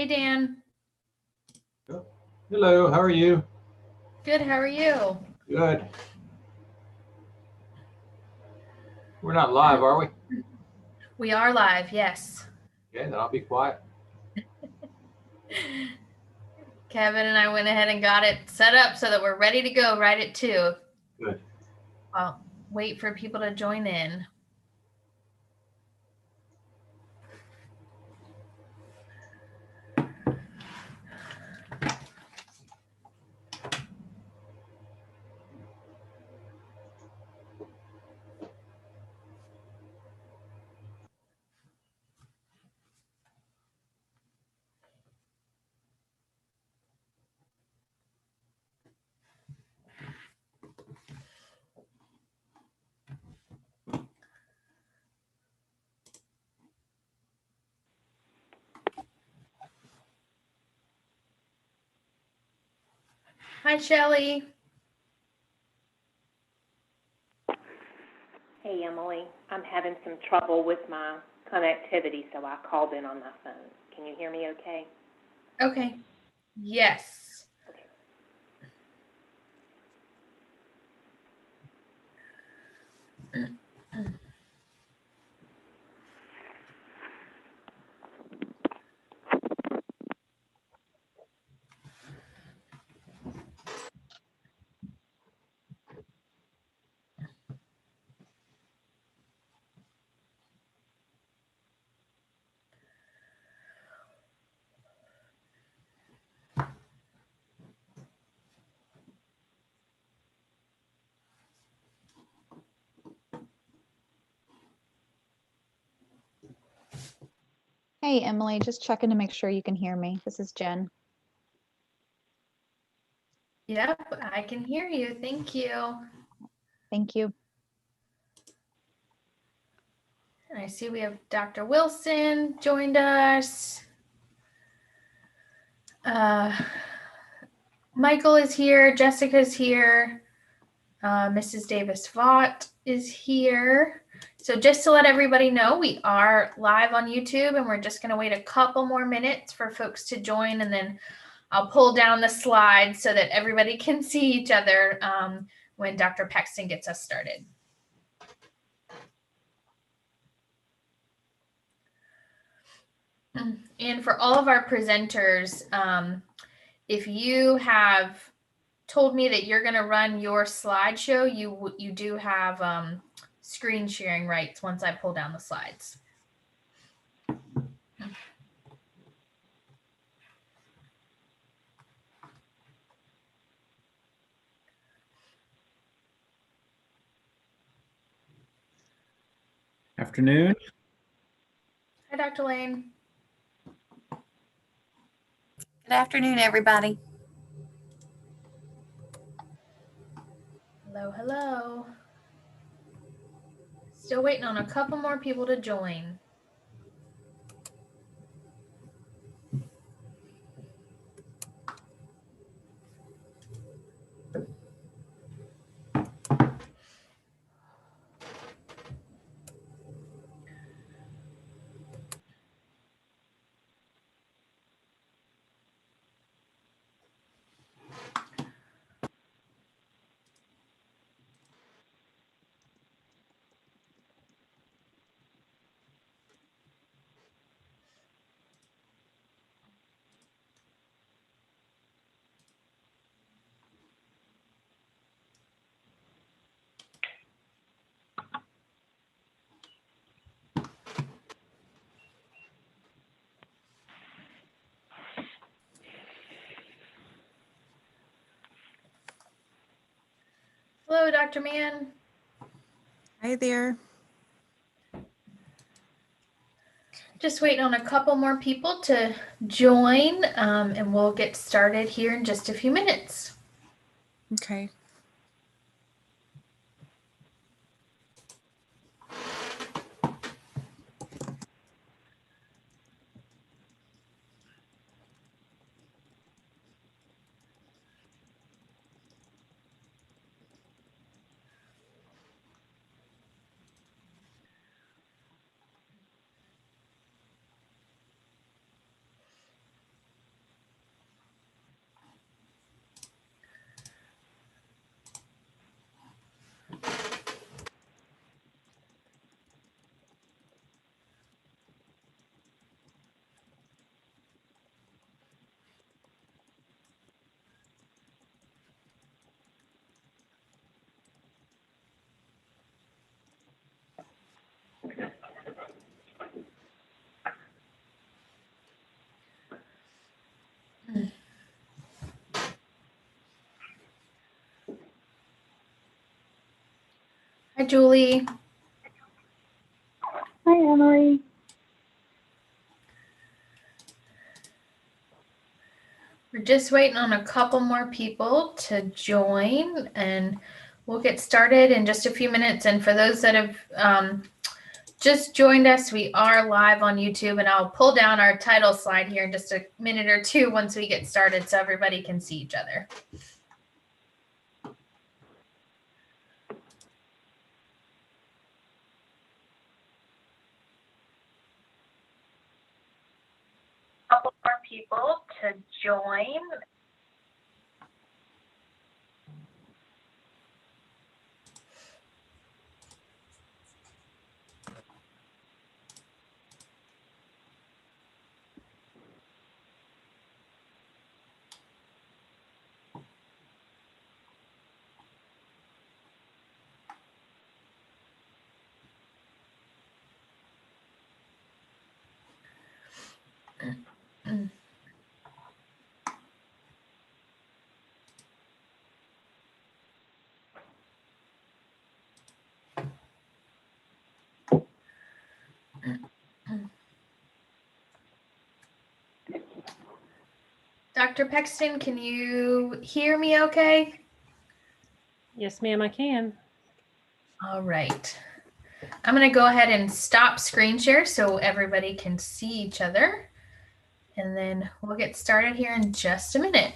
Hey, Dan. Hello, how are you? Good, how are you? Good. We're not live, are we? We are live, yes. Okay, then I'll be quiet. Kevin and I went ahead and got it set up so that we're ready to go right at 2. Good. I'll wait for people to join in. Hi, Shelly. Hey, Emily. I'm having some trouble with my connectivity, so I called in on my phone. Can you hear me okay? Okay. Yes. Okay. Hey, Emily, just checking to make sure you can hear me. This is Jen. Yep, I can hear you. Thank you. Thank you. And I see we have Dr. Wilson joined us. Michael is here. Jessica's here. Mrs. Davis-Vaught is here. So just to let everybody know, we are live on YouTube, and we're just going to wait a couple more minutes for folks to join, and then I'll pull down the slides so that everybody can see each other when Dr. Paxton gets us started. And for all of our presenters, if you have told me that you're going to run your slideshow, you do have screen sharing rights once I pull down the slides. Afternoon. Hi, Dr. Lane. Good afternoon, everybody. Hello, hello. Still waiting on a couple more people to join. Hello, Dr. Mann. Hi there. Just waiting on a couple more people to join, and we'll get started here in just a few minutes. Okay. Hi, Julie. Hi, Emily. We're just waiting on a couple more people to join, and we'll get started in just a few minutes. And for those that have just joined us, we are live on YouTube, and I'll pull down our title slide here in just a minute or two once we get started so everybody can see each other. Couple more people to join. Dr. Pexton, can you hear me okay? Yes, ma'am, I can. All right. I'm going to go ahead and stop screen share so everybody can see each other. And then we'll get started here in just a minute.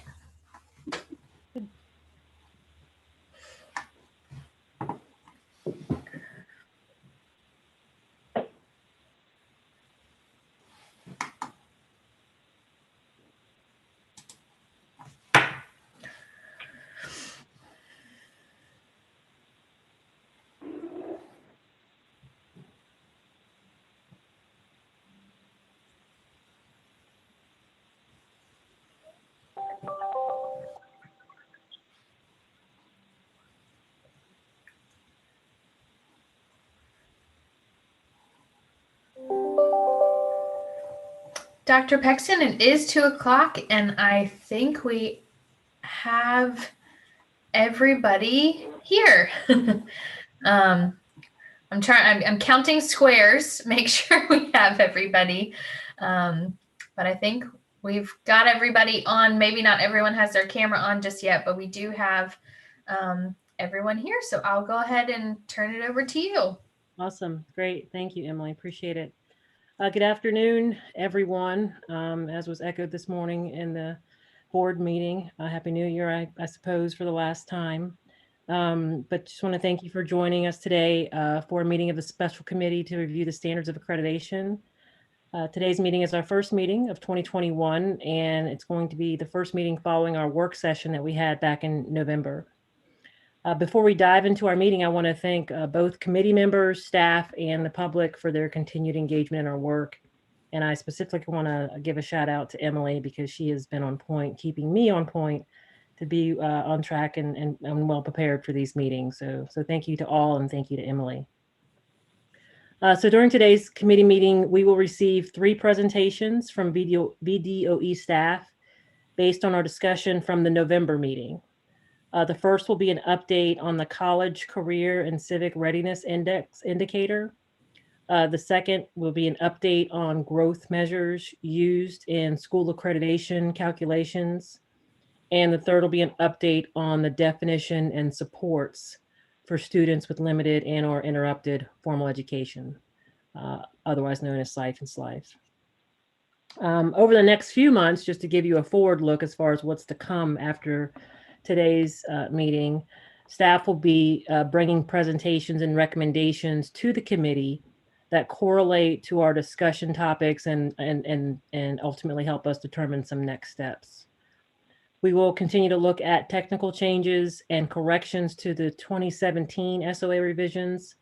Dr. Pexton, it is 2 o'clock, and I think we have everybody here. I'm counting squares, make sure we have everybody. But I think we've got everybody on. Maybe not everyone has their camera on just yet, but we do have everyone here. So I'll go ahead and turn it over to you. Awesome. Great. Thank you, Emily. Appreciate it. Good afternoon, everyone. As was echoed this morning in the board meeting, Happy New Year, I suppose, for the last time. But just want to thank you for joining us today for a meeting of the special committee to review the standards of accreditation. Today's meeting is our first meeting of 2021, and it's going to be the first meeting following our work session that we had back in November. Before we dive into our meeting, I want to thank both committee members, staff, and the public for their continued engagement in our work. And I specifically want to give a shout out to Emily because she has been on point, keeping me on point to be on track and well prepared for these meetings. So thank you to all, and thank you to Emily. So during today's committee meeting, we will receive 3 presentations from VDOE staff based on our discussion from the November meeting. The first will be an update on the College Career and Civic Readiness Index indicator. The second will be an update on growth measures used in school accreditation calculations. And the third will be an update on the definition and supports for students with limited and/or interrupted formal education, otherwise known as SLIFE and SLIFE. Over the next few months, just to give you a forward look as far as what's to come after today's meeting, staff will be bringing presentations and recommendations to the committee that correlate to our discussion topics and ultimately help us determine some next steps. We will continue to look at technical changes and corrections to the 2017 SOA revisions,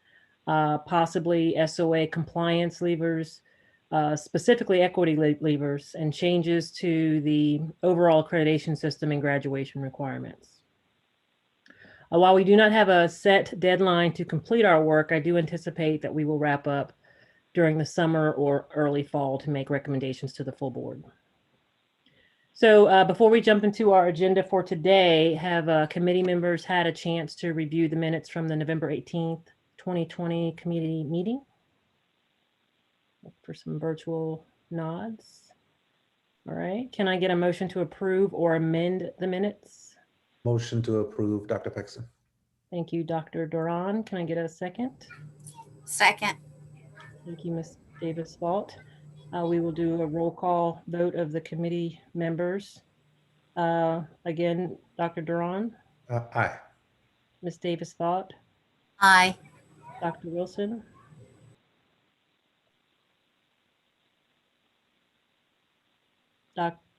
possibly SOA compliance levers, specifically equity levers, and changes to the overall accreditation system and graduation requirements. While we do not have a set deadline to complete our work, I do anticipate that we will wrap up during the summer or early fall to make recommendations to the full board. So before we jump into our agenda for today, have committee members had a chance to review the minutes from the November 18th, 2020 community meeting. Look for some virtual nods. All right, can I get a motion to approve or amend the minutes? Motion to approve, Dr. Paxton. Thank you, Dr. Duran. Can I get a second? Second. Thank you, Ms. Davis-Vaught. We will do a roll call vote of the committee members. Again, Dr. Duran, Aye. Ms. Davis-Vaught, Aye. Dr. Wilson,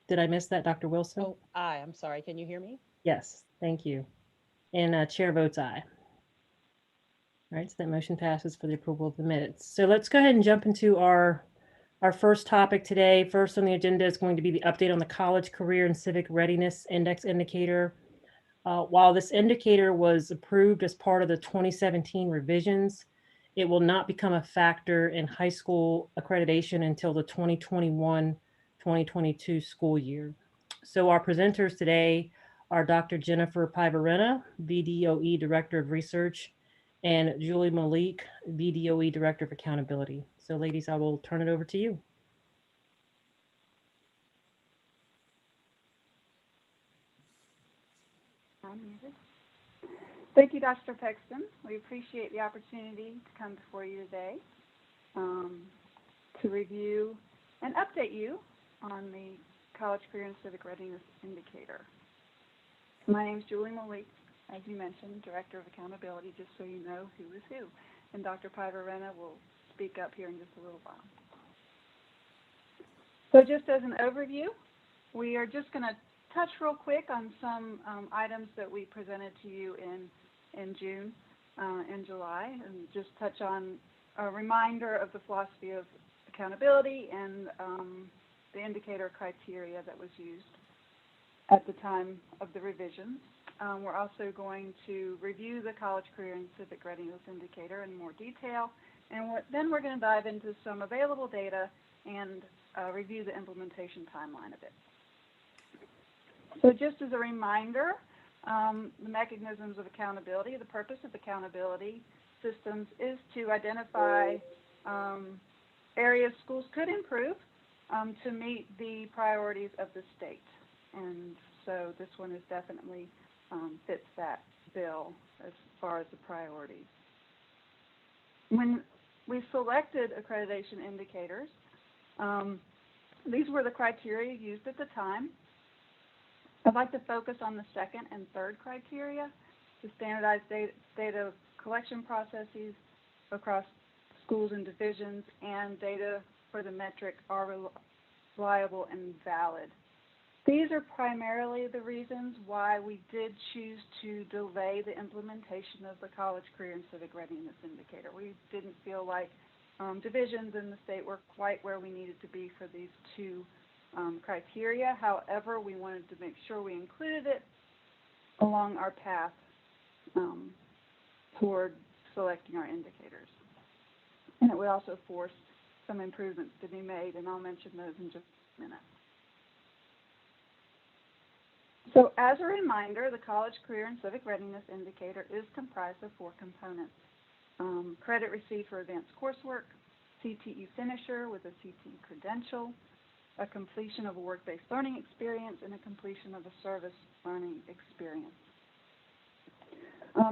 did I miss that, Dr. Wilson? Oh, aye, I'm sorry. Can you hear me? Yes, thank you. And chair votes aye. All right, so that motion passes for the approval of the minutes. So let's go ahead and jump into our first topic today. First on the agenda is going to be the update on the College Career and Civic Readiness Index indicator. While this indicator was approved as part of the 2017 revisions, it will not become a factor in high school accreditation until the 2021-2022 school year. So our presenters today are Dr. Jennifer Pivarena, VDOE Director of Research, and Julie Malik, VDOE Director of Accountability. So ladies, I will turn it over to you. Thank you, Dr. Paxton. We appreciate the opportunity to come before you today to review and update you on the College Career and Civic Readiness Indicator. My name is Julie Malik, as you mentioned, Director of Accountability, just so you know who is who. And Dr. Pivarena will speak up here in just a little while. So just as an overview, we are just going to touch real quick on some items that we presented to you in June and July, and just touch on a reminder of the philosophy of accountability and the indicator criteria that was used at the time of the revisions. We're also going to review the College Career and Civic Readiness Indicator in more detail, and then we're going to dive into some available data and review the implementation timeline of it. So just as a reminder, the mechanisms of accountability, the purpose of accountability systems is to identify areas schools could improve to meet the priorities of the state. And so this one is definitely fits that bill as far as the priorities. When we selected accreditation indicators, these were the criteria used at the time. I'd like to focus on the second and third criteria, the standardized data collection processes across schools and divisions, and data for the metric are reliable and valid. These are primarily the reasons why we did choose to delay the implementation of the College Career and Civic Readiness Indicator. We didn't feel like divisions in the state were quite where we needed to be for these two criteria. However, we wanted to make sure we included it along our path toward selecting our indicators. And it would also force some improvements to be made, and I'll mention those in just a minute. So as a reminder, the College Career and Civic Readiness Indicator is comprised of 4 components. Credit received for advanced coursework, CTE finisher with a CTE credential, a completion of a work-based learning experience, and a completion of a service learning experience.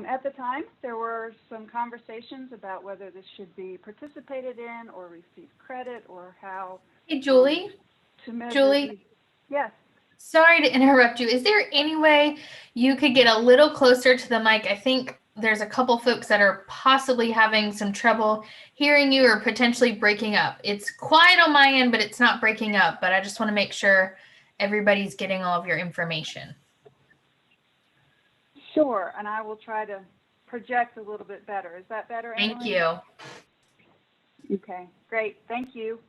At the time, there were some conversations about whether this should be participated in or receive credit, or how Hey, Julie. to measure. Julie? Yes. Sorry to interrupt you. Is there any way you could get a little closer to the mic? I think there's a couple folks that are possibly having some trouble hearing you or potentially breaking up. It's quiet on my end, but it's not breaking up. But I just want to make sure everybody's getting all of your information. Sure, and I will try to project a little bit better. Is that better, Emily? Thank you. Okay, great. Thank you.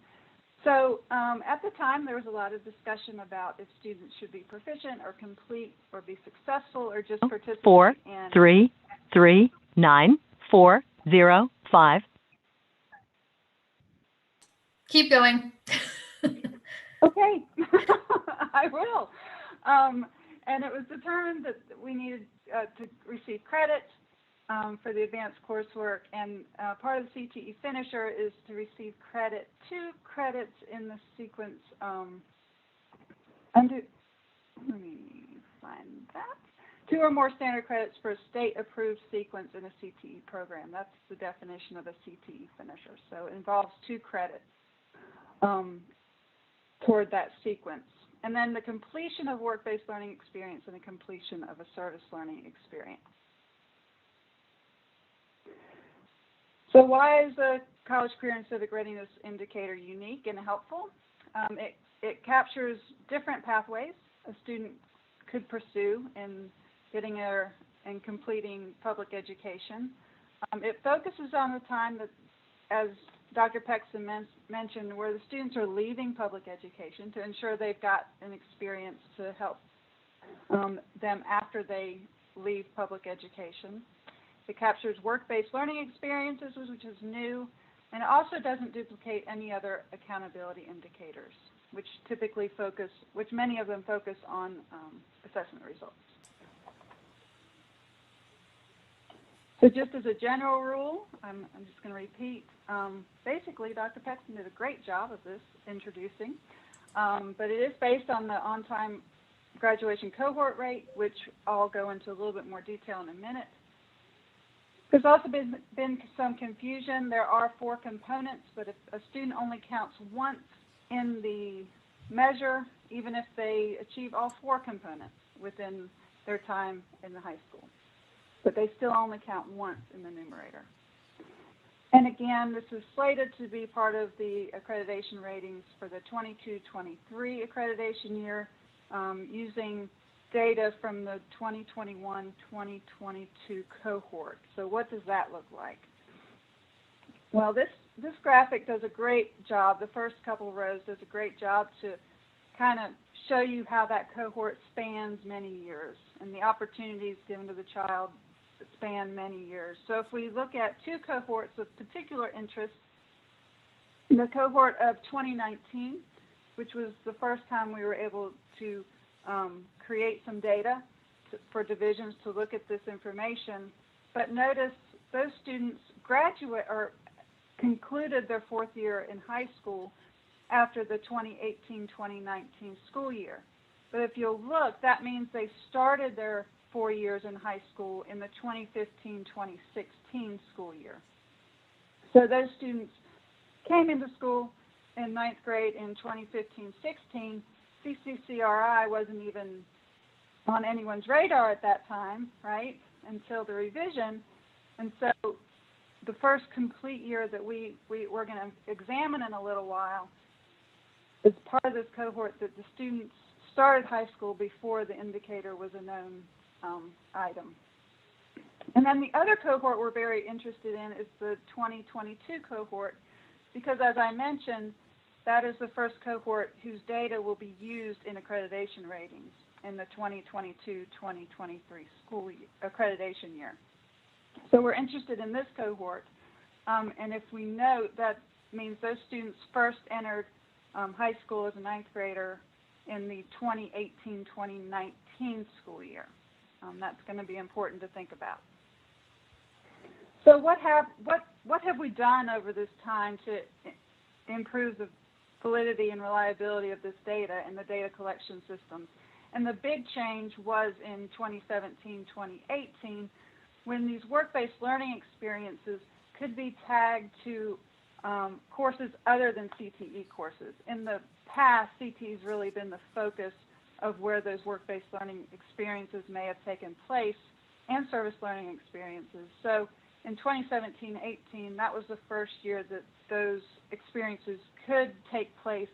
So at the time, there was a lot of discussion about if students should be proficient or complete or be successful or just participate 4 in 3 3 9 4 0 5. Keep going. Okay, I will. And it was determined that we needed to receive credit for the advanced coursework, and part of the CTE finisher is to receive credit, 2 credits in the sequence let me find that. 2 or more standard credits for a state-approved sequence in a CTE program. That's the definition of a CTE finisher. So it involves 2 credits toward that sequence. And then the completion of work-based learning experience and the completion of a service learning experience. So why is the College Career and Civic Readiness Indicator unique and helpful? It captures different pathways a student could pursue in getting and completing public education. It focuses on the time that, as Dr. Pexton mentioned, where the students are leaving public education to ensure they've got an experience to help them after they leave public education. It captures work-based learning experiences, which is new, and it also doesn't duplicate any other accountability indicators, which many of them focus on assessment results. So just as a general rule, I'm just going to repeat, basically Dr. Pexton did a great job of this introducing, but it is based on the on-time graduation cohort rate, which I'll go into a little bit more detail in a minute. There's also been some confusion. There are 4 components, but if a student only counts once in the measure, even if they achieve all 4 components within their time in the high school. But they still only count once in the numerator. And again, this is slated to be part of the accreditation ratings for the 22-23 accreditation year, using data from the 2021-2022 cohort. So what does that look like? Well, this graphic does a great job. The first couple rows does a great job to kind of show you how that cohort spans many years and the opportunities given to the child that span many years. So if we look at 2 cohorts of particular interest, the cohort of 2019, which was the first time we were able to create some data for divisions to look at this information. But notice those students graduate or concluded their 4th year in high school after the 2018-2019 school year. But if you'll look, that means they started their 4 years in high school in the 2015-2016 school year. So those students came into school in 9th grade in 2015-16. CCCRI wasn't even on anyone's radar at that time, right, until the revision. And so the first complete year that we're going to examine in a little while is part of this cohort that the students started high school before the indicator was a known item. And then the other cohort we're very interested in is the 2022 cohort, because as I mentioned, that is the first cohort whose data will be used in accreditation ratings in the 2022-2023 school accreditation year. So we're interested in this cohort, and if we note, that means those students first entered high school as a 9th grader in the 2018-2019 school year. That's going to be important to think about. So what have we done over this time to improve the validity and reliability of this data and the data collection systems? And the big change was in 2017-2018, when these work-based learning experiences could be tagged to courses other than CTE courses. In the past, CTE has really been the focus of where those work-based learning experiences may have taken place, and service learning experiences. So in 2017-18, that was the first year that those experiences could take place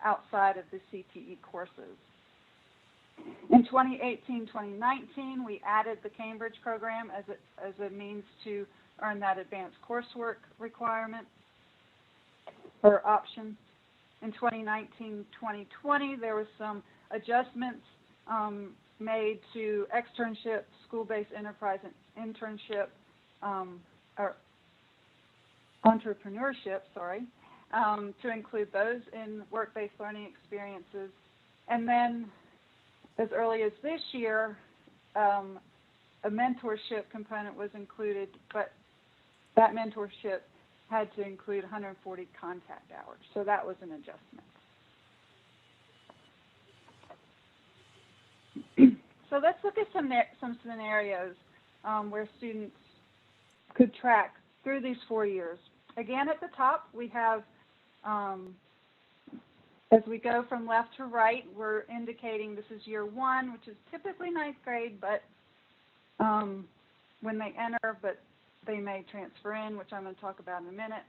outside of the CTE courses. In 2018-2019, we added the Cambridge program as a means to earn that advanced coursework requirement or option. In 2019-2020, there was some adjustments made to externship, school-based enterprise internship, or entrepreneurship, to include those in work-based learning experiences. And then as early as this year, a a mentorship component was included, but that mentorship had to include 140 contact hours. So that was an adjustment. So let's look at some scenarios where students could track through these 4 years. Again, at the top, we have, as we go from left to right, we're indicating this is year 1, which is typically 9th grade, but when they enter, but they may transfer in, which I'm going to talk about in a minute.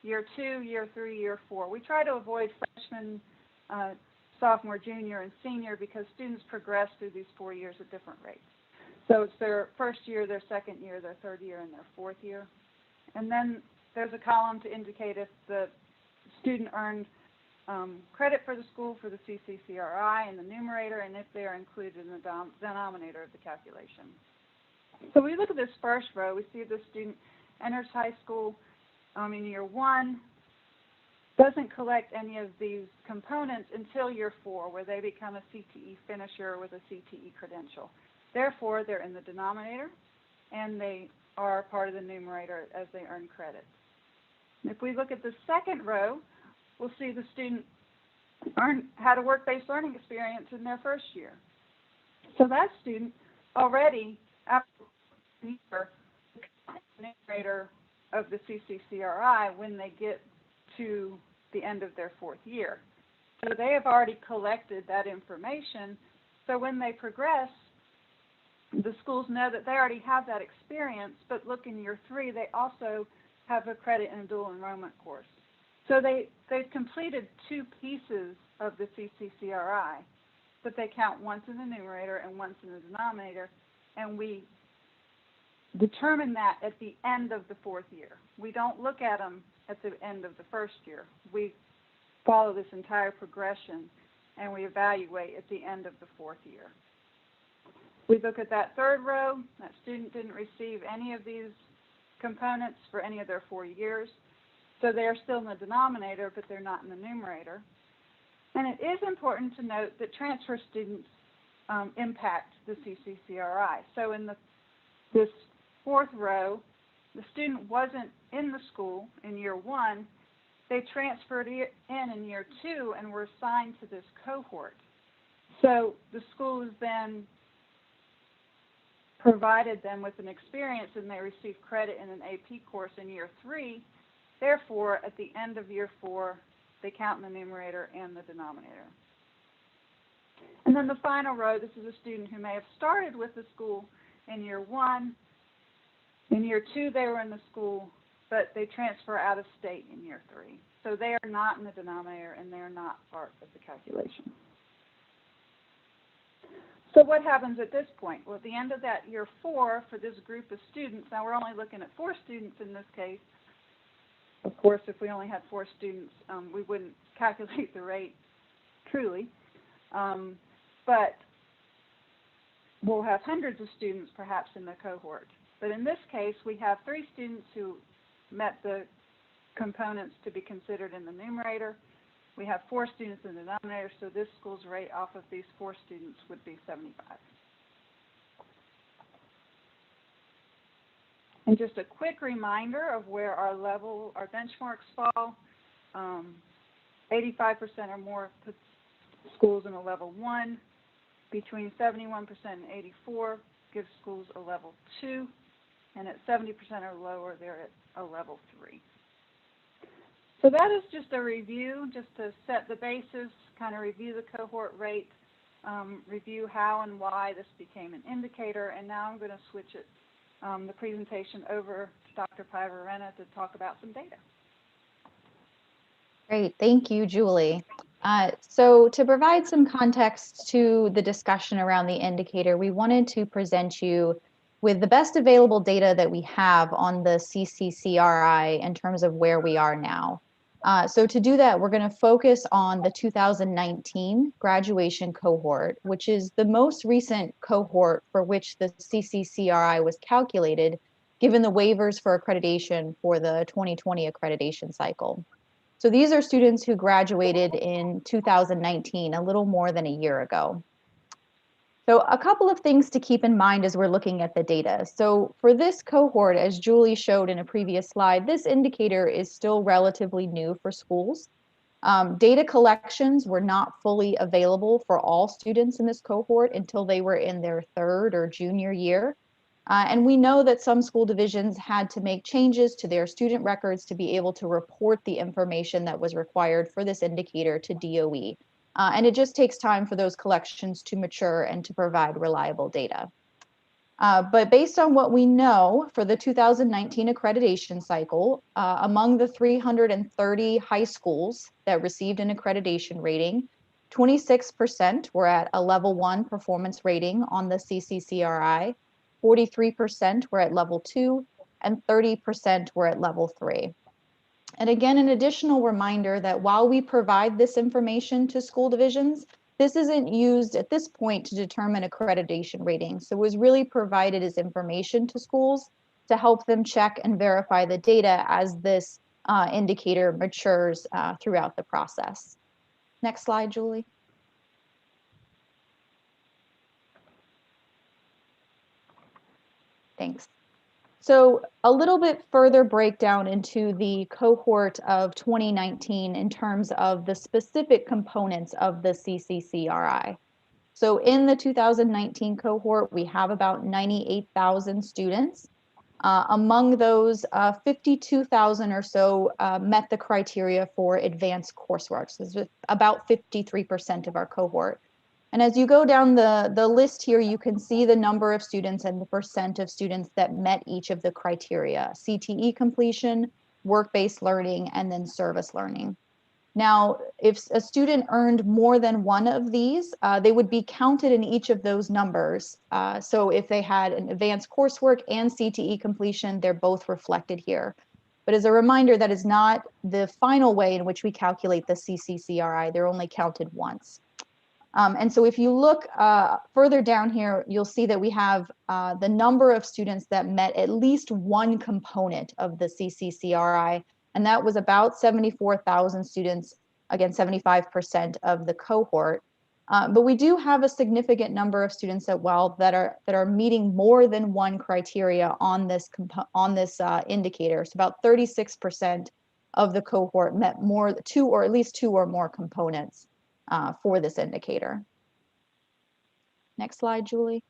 Year 2, year 3, year 4. We try to avoid freshman, sophomore, junior, and senior because students progress through these 4 years at different rates. So it's their first year, their second year, their third year, and their fourth year. And then there's a column to indicate if the student earned credit for the school for the CCCRI in the numerator and if they are included in the denominator of the calculation. So we look at this first row. We see the student enters high school in year 1, doesn't collect any of these components until year 4, where they become a CTE finisher with a CTE credential. Therefore, they're in the denominator, and they are part of the numerator as they earn credit. If we look at the second row, we'll see the student had a work-based learning experience in their first year. So that student already, after the year, the numerator of the CCCRI when they get to the end of their 4th year. So they have already collected that information. So when they progress, the schools know that they already have that experience, but look, in year 3, they also have a credit in a dual enrollment course. So they've completed 2 pieces of the CCCRI, but they count once in the numerator and once in the denominator, and we determine that at the end of the 4th year. We don't look at them at the end of the first year. We follow this entire progression, and we evaluate at the end of the 4th year. We look at that third row. That student didn't receive any of these components for any of their 4 years. So they're still in the denominator, but they're not in the numerator. And it is important to note that transfer students impact the CCCRI. So in this 4th row, the student wasn't in the school in year 1. They transferred in year 2 and were assigned to this cohort. So the school has then provided them with an experience, and they receive credit in an AP course in year 3. Therefore, at the end of year 4, they count in the numerator and the denominator. And then the final row, this is a student who may have started with the school in year 1. In year 2, they were in the school, but they transfer out of state in year 3. So they are not in the denominator, and they are not part of the calculation. So what happens at this point? Well, at the end of that year 4, for this group of students, now we're only looking at 4 students in this case. Of course, if we only had 4 students, we wouldn't calculate the rate truly. But we'll have hundreds of students perhaps in the cohort. But in this case, we have 3 students who met the components to be considered in the numerator. We have 4 students in the denominator, so this school's rate off of these 4 students would be 75. And just a quick reminder of where our benchmarks fall. 85% or more put schools in a level 1. Between 71% and 84% gives schools a level 2. And at 70% or lower, they're at a level 3. So that is just a review, just to set the basis, kind of review the cohort rate, review how and why this became an indicator. And now I'm going to switch the presentation over to Dr. Pivarena to talk about some data. Great, thank you, Julie. So to provide some context to the discussion around the indicator, we wanted to present you with the best available data that we have on the CCCRI in terms of where we are now. So to do that, we're going to focus on the 2019 graduation cohort, which is the most recent cohort for which the CCCRI was calculated, given the waivers for accreditation for the 2020 accreditation cycle. So these are students who graduated in 2019, a little more than a year ago. So a couple of things to keep in mind as we're looking at the data. So for this cohort, as Julie showed in a previous slide, this indicator is still relatively new for schools. Data collections were not fully available for all students in this cohort until they were in their third or junior year. And we know that some school divisions had to make changes to their student records to be able to report the information that was required for this indicator to DOE. And it just takes time for those collections to mature and to provide reliable data. But based on what we know for the 2019 accreditation cycle, among the 330 high schools that received an accreditation rating, 26% were at a level 1 performance rating on the CCCRI, 43% were at level 2, and 30% were at level 3. And again, an additional reminder that while we provide this information to school divisions, this isn't used at this point to determine accreditation ratings. So it was really provided as information to schools to help them check and verify the data as this indicator matures throughout the process. Next slide, Julie. Thanks. So a little bit further breakdown into the cohort of 2019 in terms of the specific components of the CCCRI. So in the 2019 cohort, we have about 98,000 students. Among those, 52,000 or so met the criteria for advanced coursework. So this is about 53% of our cohort. And as you go down the list here, you can see the number of students and the percent of students that met each of the criteria: CTE completion, work-based learning, and then service learning. Now, if a student earned more than one of these, they would be counted in each of those numbers. So if they had an advanced coursework and CTE completion, they're both reflected here. But as a reminder, that is not the final way in which we calculate the CCCRI. They're only counted once. And so if you look further down here, you'll see that we have the number of students that met at least one component of the CCCRI, and that was about 74,000 students, again, 75% of the cohort. But we do have a significant number of students that are meeting more than one criteria on this indicator. So about 36% of the cohort met two or at least two or more components for this indicator. Next slide, Julie.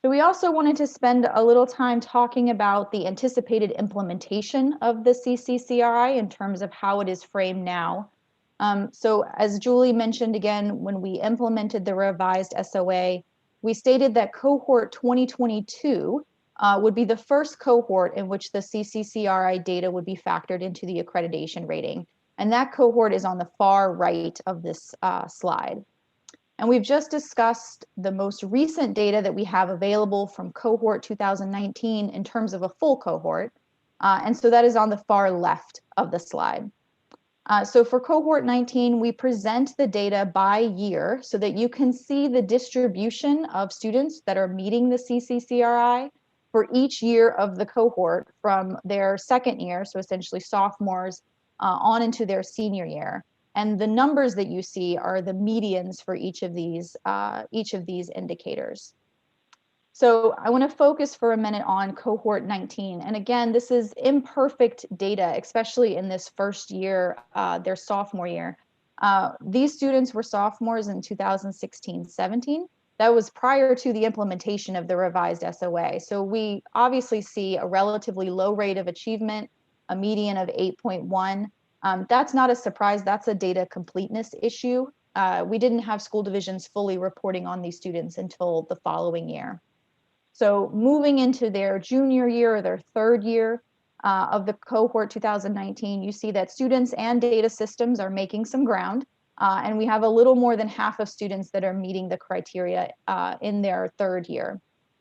So we also wanted to spend a little time talking about the anticipated implementation of the CCCRI in terms of how it is framed now. So as Julie mentioned again, when we implemented the revised SOA, we stated that cohort 2022 would be the first cohort in which the CCCRI data would be factored into the accreditation rating. And that cohort is on the far right of this slide. And we've just discussed the most recent data that we have available from cohort 2019 in terms of a full cohort. And so that is on the far left of the slide. So for cohort 19, we present the data by year so that you can see the distribution of students that are meeting the CCCRI for each year of the cohort from their second year, so essentially sophomores, on into their senior year. And the numbers that you see are the medians for each of these indicators. So I want to focus for a minute on cohort 19. And again, this is imperfect data, especially in this first year, their sophomore year. These students were sophomores in 2016-17. That was prior to the implementation of the revised SOA. So we obviously see a relatively low rate of achievement, a median of 8.1. That's not a surprise. That's a data completeness issue. We didn't have school divisions fully reporting on these students until the following year. So moving into their junior year or their third year of the cohort 2019, you see that students and data systems are making some ground. And we have a little more than half of students that are meeting the criteria in their third year.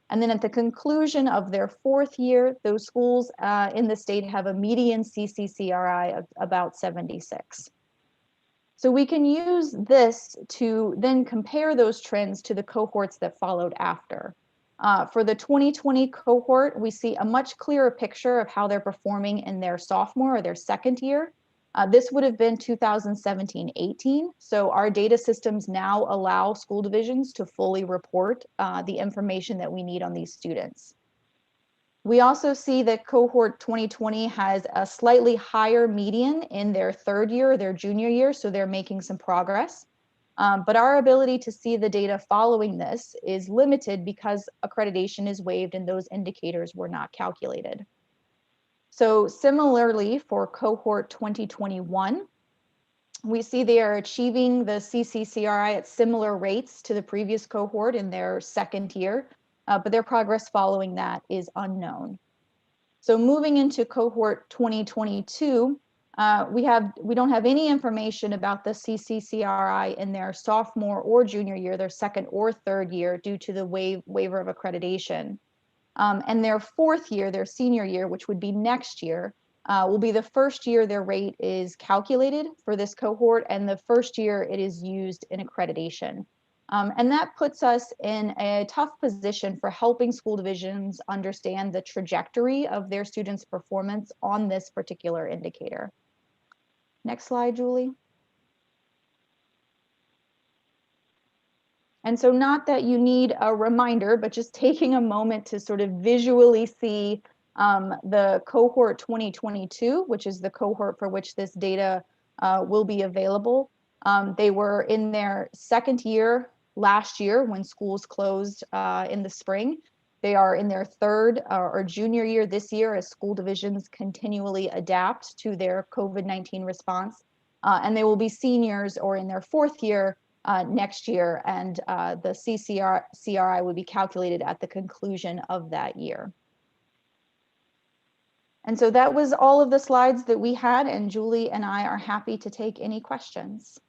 And then at the conclusion of their fourth year, those schools in the state have a median CCCRI of about 76. So we can use this to then compare those trends to the cohorts that followed after. For the 2020 cohort, we see a much clearer picture of how they're performing in their sophomore or their second year. This would have been 2017-18. So our data systems now allow school divisions to fully report the information that we need on these students. We also see that cohort 2020 has a slightly higher median in their third year, their junior year, so they're making some progress. But our ability to see the data following this is limited because accreditation is waived and those indicators were not calculated. So similarly for cohort 2021, we see they are achieving the CCCRI at similar rates to the previous cohort in their second year, but their progress following that is unknown. So moving into cohort 2022, we don't have any information about the CCCRI in their sophomore or junior year, their second or third year, due to the waiver of accreditation. And their fourth year, their senior year, which would be next year, will be the first year their rate is calculated for this cohort, and the first year it is used in accreditation. And that puts us in a tough position for helping school divisions understand the trajectory of their students' performance on this particular indicator. Next slide, Julie. And so not that you need a reminder, but just taking a moment to sort of visually see the cohort 2022, which is the cohort for which this data will be available. They were in their second year last year when schools closed in the spring. They are in their third or junior year this year as school divisions continually adapt to their COVID-19 response. And they will be seniors or in their fourth year next year, and the CCRI would be calculated at the conclusion of that year. And so that was all of the slides that we had, and Julie and I are happy to take any questions.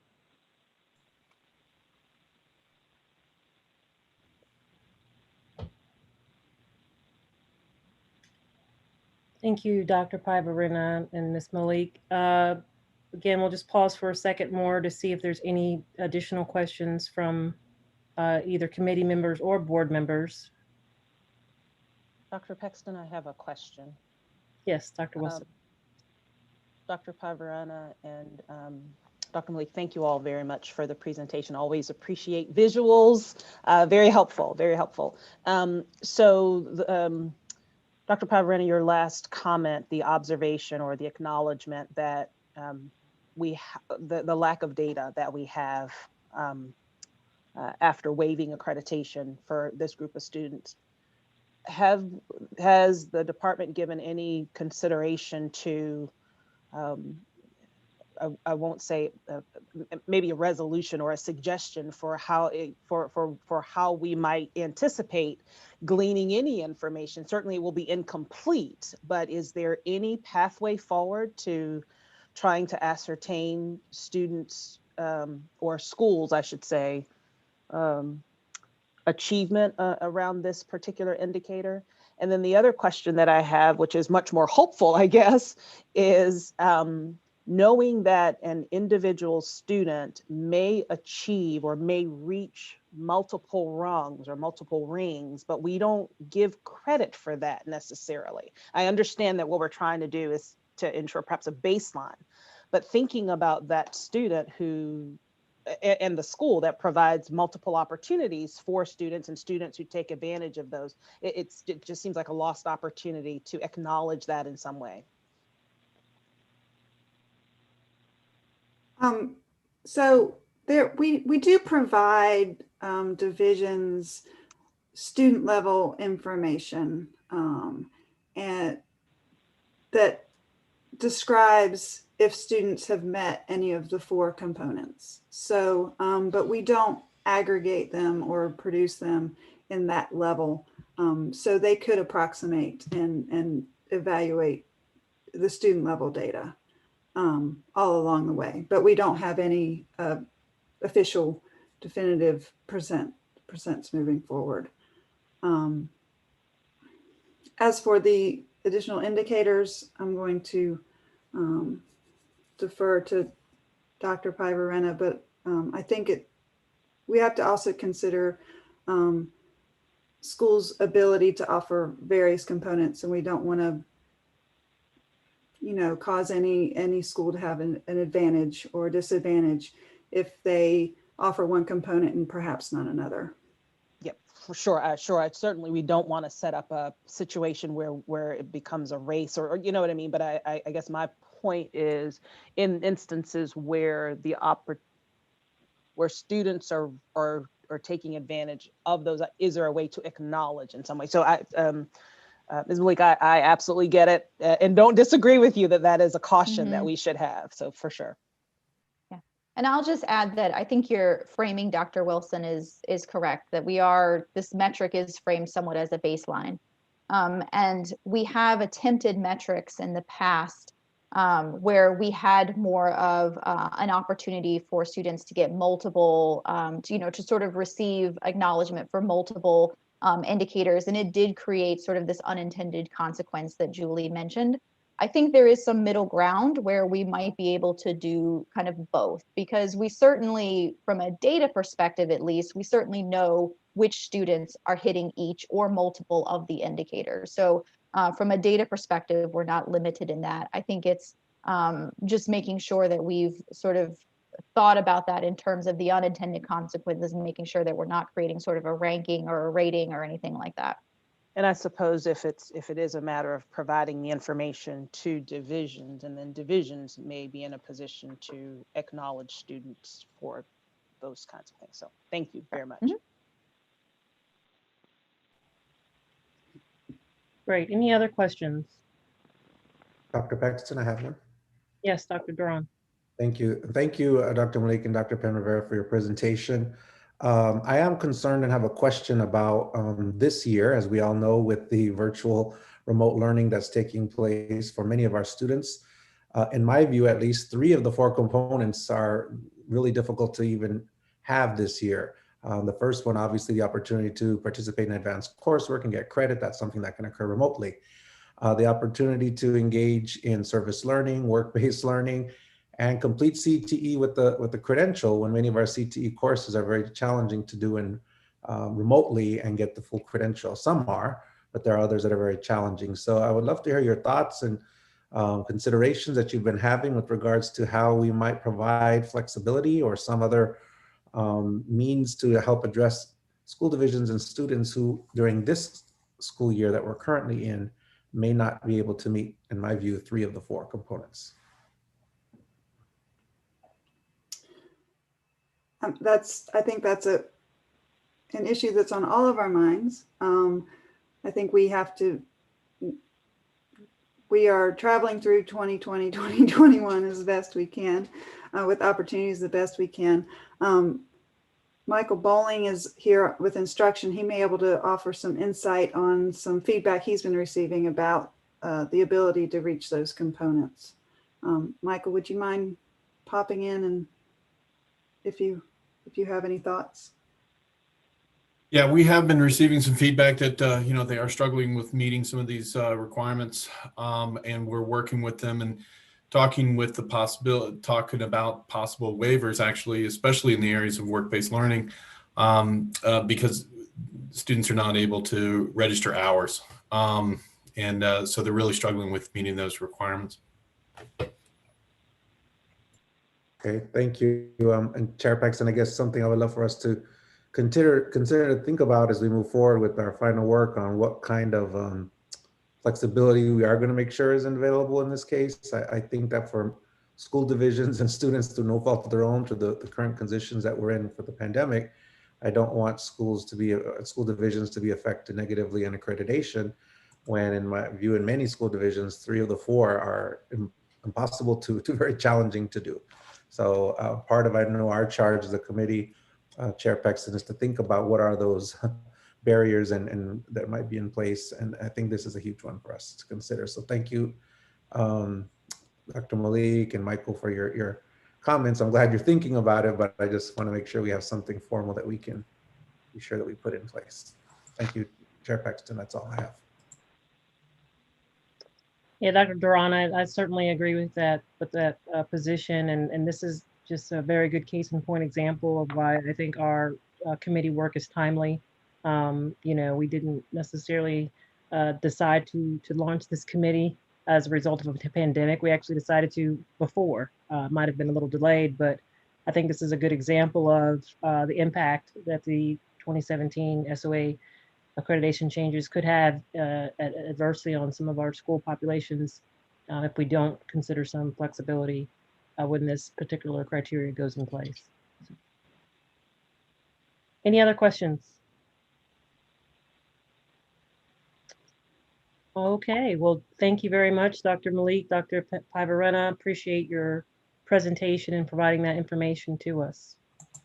Thank you, Dr. Pivarina and Ms. Malik. Again, we'll just pause for a second more to see if there's any additional questions from either committee members or board members. Dr. Pexton, I have a question. Yes, Dr. Wilson. Dr. Pivarina and Dr. Malik, thank you all very much for the presentation. Always appreciate visuals. Very helpful, very helpful. Dr. Pivarina, your last comment, the observation or the acknowledgement that the lack of data that we have after waiving accreditation for this group of students. Has the department given any consideration to, I won't say maybe a resolution or a suggestion for how for how we might anticipate gleaning any information? Certainly it will be incomplete, but is there any pathway forward to trying to ascertain students or schools, I should say, achievement around this particular indicator? And then the other question that I have, which is much more hopeful, I guess, is knowing that an individual student may achieve or may reach multiple rungs or multiple rings, but we don't give credit for that necessarily. I understand that what we're trying to do is to ensure perhaps a baseline, but thinking about that student who and the school that provides multiple opportunities for students and students who take advantage of those, it just seems like a lost opportunity to acknowledge that in some way. So we do provide divisions student level information and that describes if students have met any of the 4 components. So, but we don't aggregate them or produce them in that level. So they could approximate and evaluate the student level data all along the way, but we don't have any official definitive percents moving forward. As for the additional indicators, I'm going to defer to Dr. Pivarina, but I think we have to also consider schools' ability to offer various components, and we don't want to cause any school to have an advantage or disadvantage if they offer one component and perhaps not another. Yep, for sure. Sure. Certainly, we don't want to set up a situation where it becomes a race, or you know what I mean. But I guess my point is, in instances where where students are taking advantage of those, is there a way to acknowledge in some way? So Ms. Malik, I absolutely get it, and don't disagree with you that is a caution that we should have. So for sure. And I'll just add that I think your framing, Dr. Wilson, is correct, that this metric is framed somewhat as a baseline. And we have attempted metrics in the past where we had more of an opportunity for students to get multiple, to sort of receive acknowledgement for multiple indicators. And it did create sort of this unintended consequence that Julie mentioned. I think there is some middle ground where we might be able to do kind of both, because we certainly, from a data perspective at least, we certainly know which students are hitting each or multiple of the indicators. So from a data perspective, we're not limited in that. I think it's just making sure that we've sort of thought about that in terms of the unintended consequences and making sure that we're not creating sort of a ranking or a rating or anything like that. And I suppose if it is a matter of providing the information to divisions, and then divisions may be in a position to acknowledge students for those kinds of things. So thank you very much. Great. Any other questions? Dr. Paxton, I have one. Yes, Dr. Duran. Thank you. Thank you, Dr. Malik and Dr. Penrivera, for your presentation. I am concerned and have a question about this year, as we all know, with the virtual remote learning that's taking place for many of our students. In my view, at least 3 of the 4 components are really difficult to even have this year. The first one, obviously, the opportunity to participate in advanced coursework and get credit. That's something that can occur remotely. The opportunity to engage in service learning, work-based learning, and complete CTE with the credential, when many of our CTE courses are very challenging to do in remotely and get the full credential. Some are, but there are others that are very challenging. So I would love to hear your thoughts and considerations that you've been having with regards to how we might provide flexibility or some other means to help address school divisions and students who, during this school year that we're currently in, may not be able to meet, in my view, 3 of the 4 components. I think that's an issue that's on all of our minds. I think we are traveling through 2020, 2021 as best we can, with opportunities the best we can. Michael Bowling is here with instruction. He may be able to offer some insight on some feedback he's been receiving about the ability to reach those components. Michael, would you mind popping in, and if you have any thoughts? Yeah, we have been receiving some feedback that they are struggling with meeting some of these requirements, and we're working with them and talking about possible waivers, actually, especially in the areas of work-based learning, because students are not able to register hours, and so they're really struggling with meeting those requirements. Okay, thank you. And Chair Paxton, I guess something I would love for us to consider to think about as we move forward with our final work on what kind of flexibility we are going to make sure is available in this case. I think that for school divisions and students, through no fault of their own, to the current conditions that we're in for the pandemic, I don't want school divisions to be affected negatively in accreditation, when in my view, in many school divisions, 3 of the 4 are impossible to very challenging to do. So part of, I know, our charge as a committee, Chair Paxton, is to think about what are those barriers and that might be in place. And I think this is a huge one for us to consider. So thank you, Dr. Malik and Michael, for your comments. I'm glad you're thinking about it, but I just want to make sure we have something formal that we can be sure that we put in place. Thank you, Chair Paxton. That's all I have. Yeah, Dr. Duran, I certainly agree with that position, and this is just a very good case in point example of why I think our committee work is timely. We didn't necessarily decide to launch this committee as a result of a pandemic. We actually decided to before, might have been a little delayed, but I think this is a good example of the impact that the 2017 SOA accreditation changes could have adversely on some of our school populations if we don't consider some flexibility when this particular criteria goes in place. Any other questions? Okay, well, thank you very much, Dr. Malik, Dr. Pivarena. Appreciate your presentation and providing that information to us. All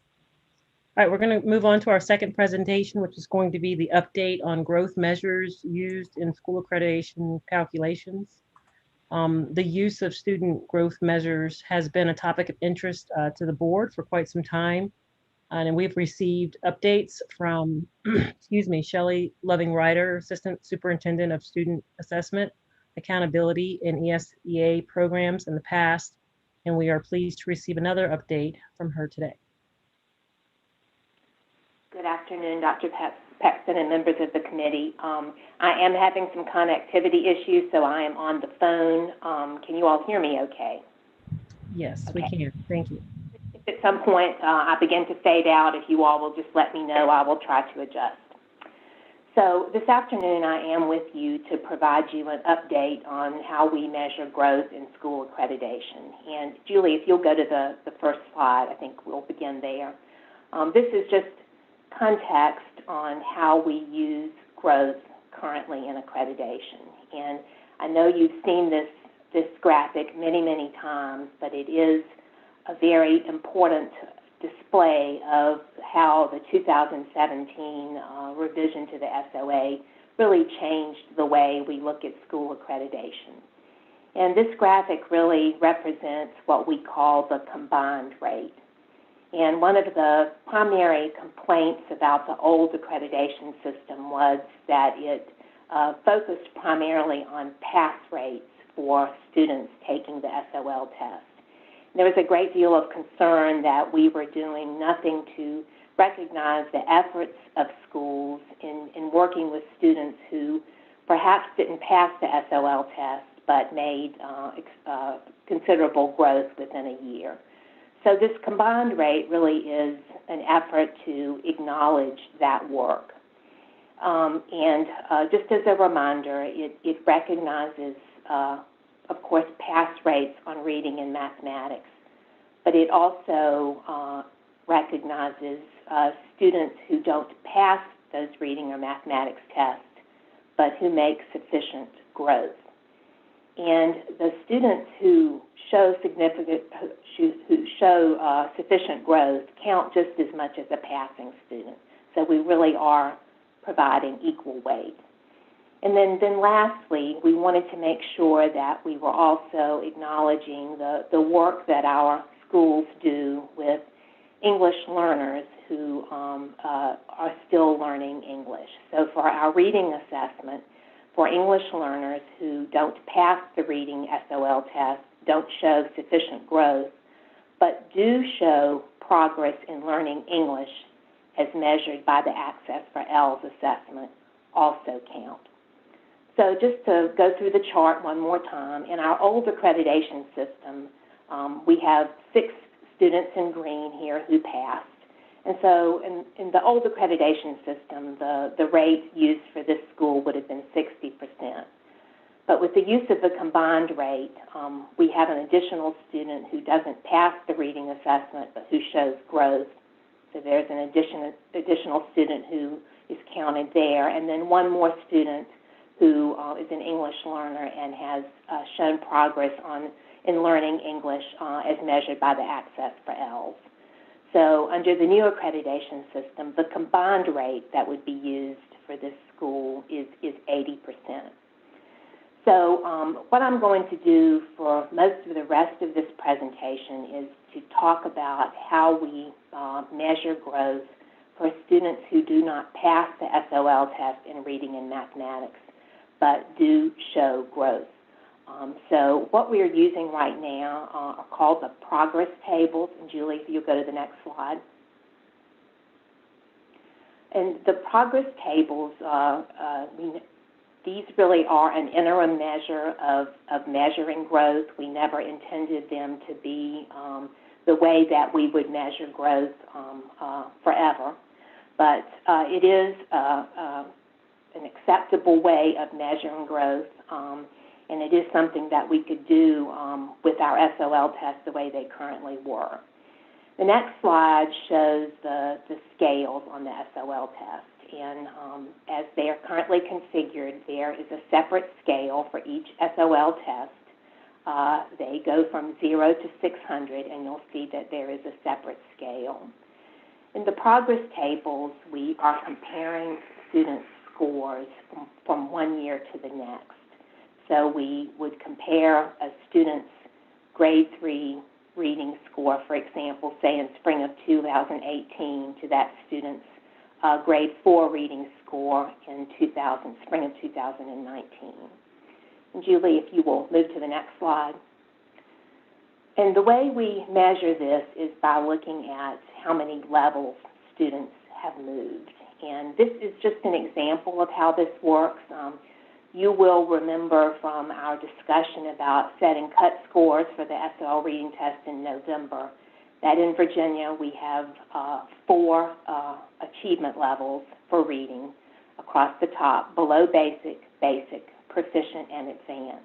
right, we're going to move on to our second presentation, which is going to be the update on growth measures used in school accreditation calculations. The use of student growth measures has been a topic of interest to the board for quite some time. And we've received updates from, excuse me, Shelley Loving-Ryder, Assistant Superintendent of Student Assessment, Accountability in ESEA programs in the past, and we are pleased to receive another update from her today. Good afternoon, Dr. Paxton and members of the committee. I am having some connectivity issues, so I am on the phone. Can you all hear me okay? Yes, okay. We can. Thank you. If at some point I begin to fade out, if you all will just let me know, I will try to adjust. So this afternoon, I am with you to provide you an update on how we measure growth in school accreditation. And Julie, if you'll go to the first slide, I think we'll begin there. This is just context on how we use growth currently in accreditation. And I know you've seen this graphic many, many times, but it is a very important display of how the 2017 revision to the SOA really changed the way we look at school accreditation. And this graphic really represents what we call the combined rate. And one of the primary complaints about the old accreditation system was that it focused primarily on pass rates for students taking the SOL test. There was a great deal of concern that we were doing nothing to recognize the efforts of schools in working with students who perhaps didn't pass the SOL test but made considerable growth within a year. So this combined rate really is an effort to acknowledge that work. Just as a reminder, it recognizes of course, pass rates on reading and mathematics, but it also recognizes students who don't pass those reading or mathematics tests, but who make sufficient growth. And the students who show sufficient growth count just as much as a passing student. So we really are providing equal weight. And then lastly, we wanted to make sure that we were also acknowledging the work that our schools do with English learners who are still learning English. So for our reading assessment, for English learners who don't pass the reading SOL test, don't show sufficient growth, but do show progress in learning English as measured by the Access for ELS assessment, also count. So just to go through the chart one more time, in our old accreditation system, we have 6 students in green here who passed. And so in the old accreditation system, the rate used for this school would have been 60%. But with the use of the combined rate, we have an additional student who doesn't pass the reading assessment, but who shows growth. So there's an additional student who is counted there. And then one more student who is an English learner and has shown progress in learning English as measured by the Access for ELS. So under the new accreditation system, the combined rate that would be used for this school is 80%. So what I'm going to do for most of the rest of this presentation is to talk about how we measure growth for students who do not pass the SOL test in reading and mathematics, but do show growth. So what we are using right now are called the progress tables. And Julie, if you'll go to the next slide. And the progress tables, These really are an interim measure of measuring growth. We never intended them to be the way that we would measure growth forever. But it is an acceptable way of measuring growth, and it is something that we could do with our SOL tests the way they currently work. The next slide shows the scales on the SOL test. And as they are currently configured, there is a separate scale for each SOL test. They go from 0 to 600, and you'll see that there is a separate scale. In the progress tables, we are comparing students' scores from one year to the next. So we would compare a student's grade 3 reading score, for example, say in spring of 2018, to that student's grade 4 reading score in spring of 2019. And Julie, if you will move to the next slide. And the way we measure this is by looking at how many levels students have moved. And this is just an example of how this works. You will remember from our discussion about setting cut scores for the SOL reading test in November that in Virginia we have 4 achievement levels for reading across the top: below basic, basic, proficient, and advanced.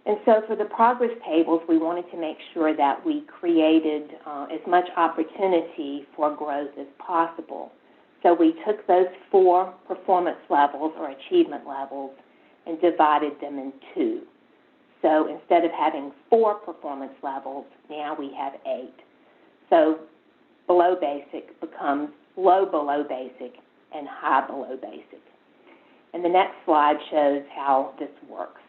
And so for the progress tables, we wanted to make sure that we created as much opportunity for growth as possible. So we took those 4 performance levels or achievement levels and divided them in 2. So instead of having 4 performance levels, now we have 8. So below basic becomes low below basic and high below basic. And the next slide shows how this works.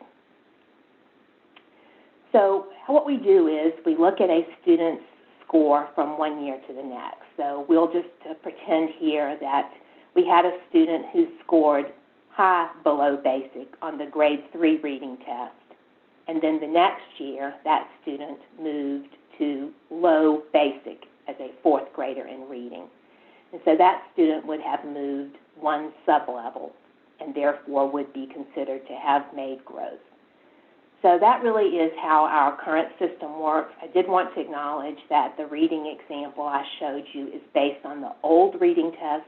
So what we do is we look at a student's score from one year to the next. So we'll just pretend here that we had a student who scored high below basic on the grade 3 reading test. And then the next year, that student moved to low basic as a 4th grader in reading. And so that student would have moved 1 sub-level and therefore would be considered to have made growth. So that really is how our current system works. I did want to acknowledge that the reading example I showed you is based on the old reading tests,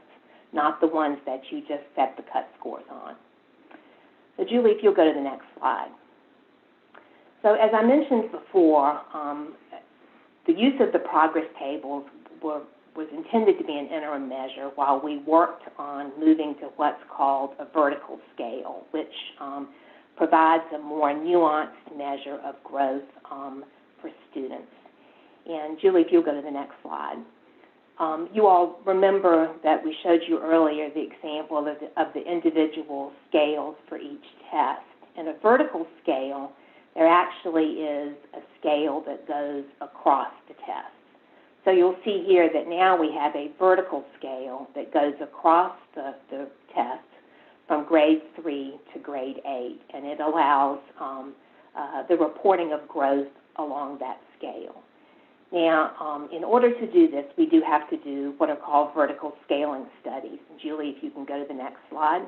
not the ones that you just set the cut scores on. So Julie, if you'll go to the next slide. So as I mentioned before, the use of the progress tables was intended to be an interim measure while we worked on moving to what's called a vertical scale, which provides a more nuanced measure of growth for students. And Julie, if you'll go to the next slide. You all remember that we showed you earlier the example of the individual scales for each test. In a vertical scale, there actually is a scale that goes across the test. So you'll see here that now we have a vertical scale that goes across the test from grade 3 to grade 8, and it allows the reporting of growth along that scale. Now, in order to do this, we do have to do what are called vertical scaling studies. Julie, if you can go to the next slide.